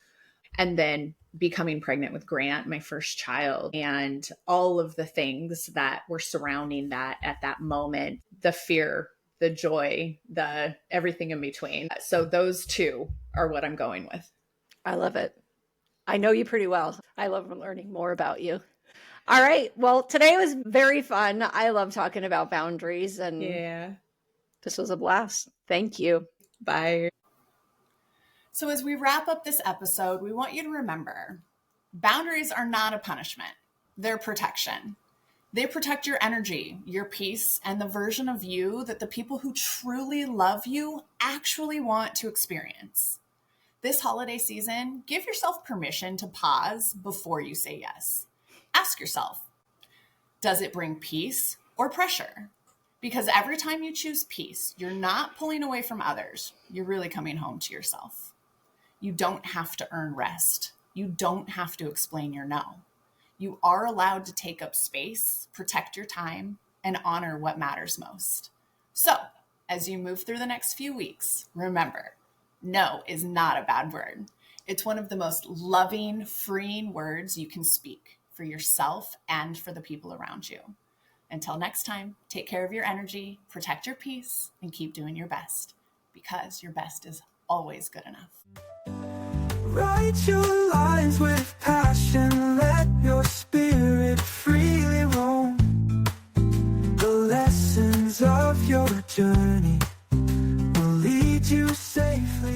And then becoming pregnant with Grant, my first child, and all of the things that were surrounding that at that moment, the fear, the joy, the everything in between. So those 2 are what I'm going with. I love it. I know you pretty well. I love learning more about you. All right. Well, today was very fun. I love talking about boundaries, and this was a blast. Thank you. Bye. So as we wrap up this episode, we want you to remember, boundaries are not a punishment. They're protection. They protect your energy, your peace, and the version of you that the people who truly love you actually want to experience. This holiday season, give yourself permission to pause before you say yes. Ask yourself, does it bring peace or pressure? Because every time you choose peace, you're not pulling away from others. You're really coming home to yourself. You don't have to earn rest. You don't have to explain your no. You are allowed to take up space, protect your time, and honor what matters most. So, as you move through the next few weeks, remember, no is not a bad word. It's one of the most loving, freeing words you can speak for yourself and for the people around you. Until next time, take care of your energy, protect your peace, and keep doing your best, because your best is always good enough. Write your lines with passion, let your spirit freely roam. The lessons of your journey will lead you safely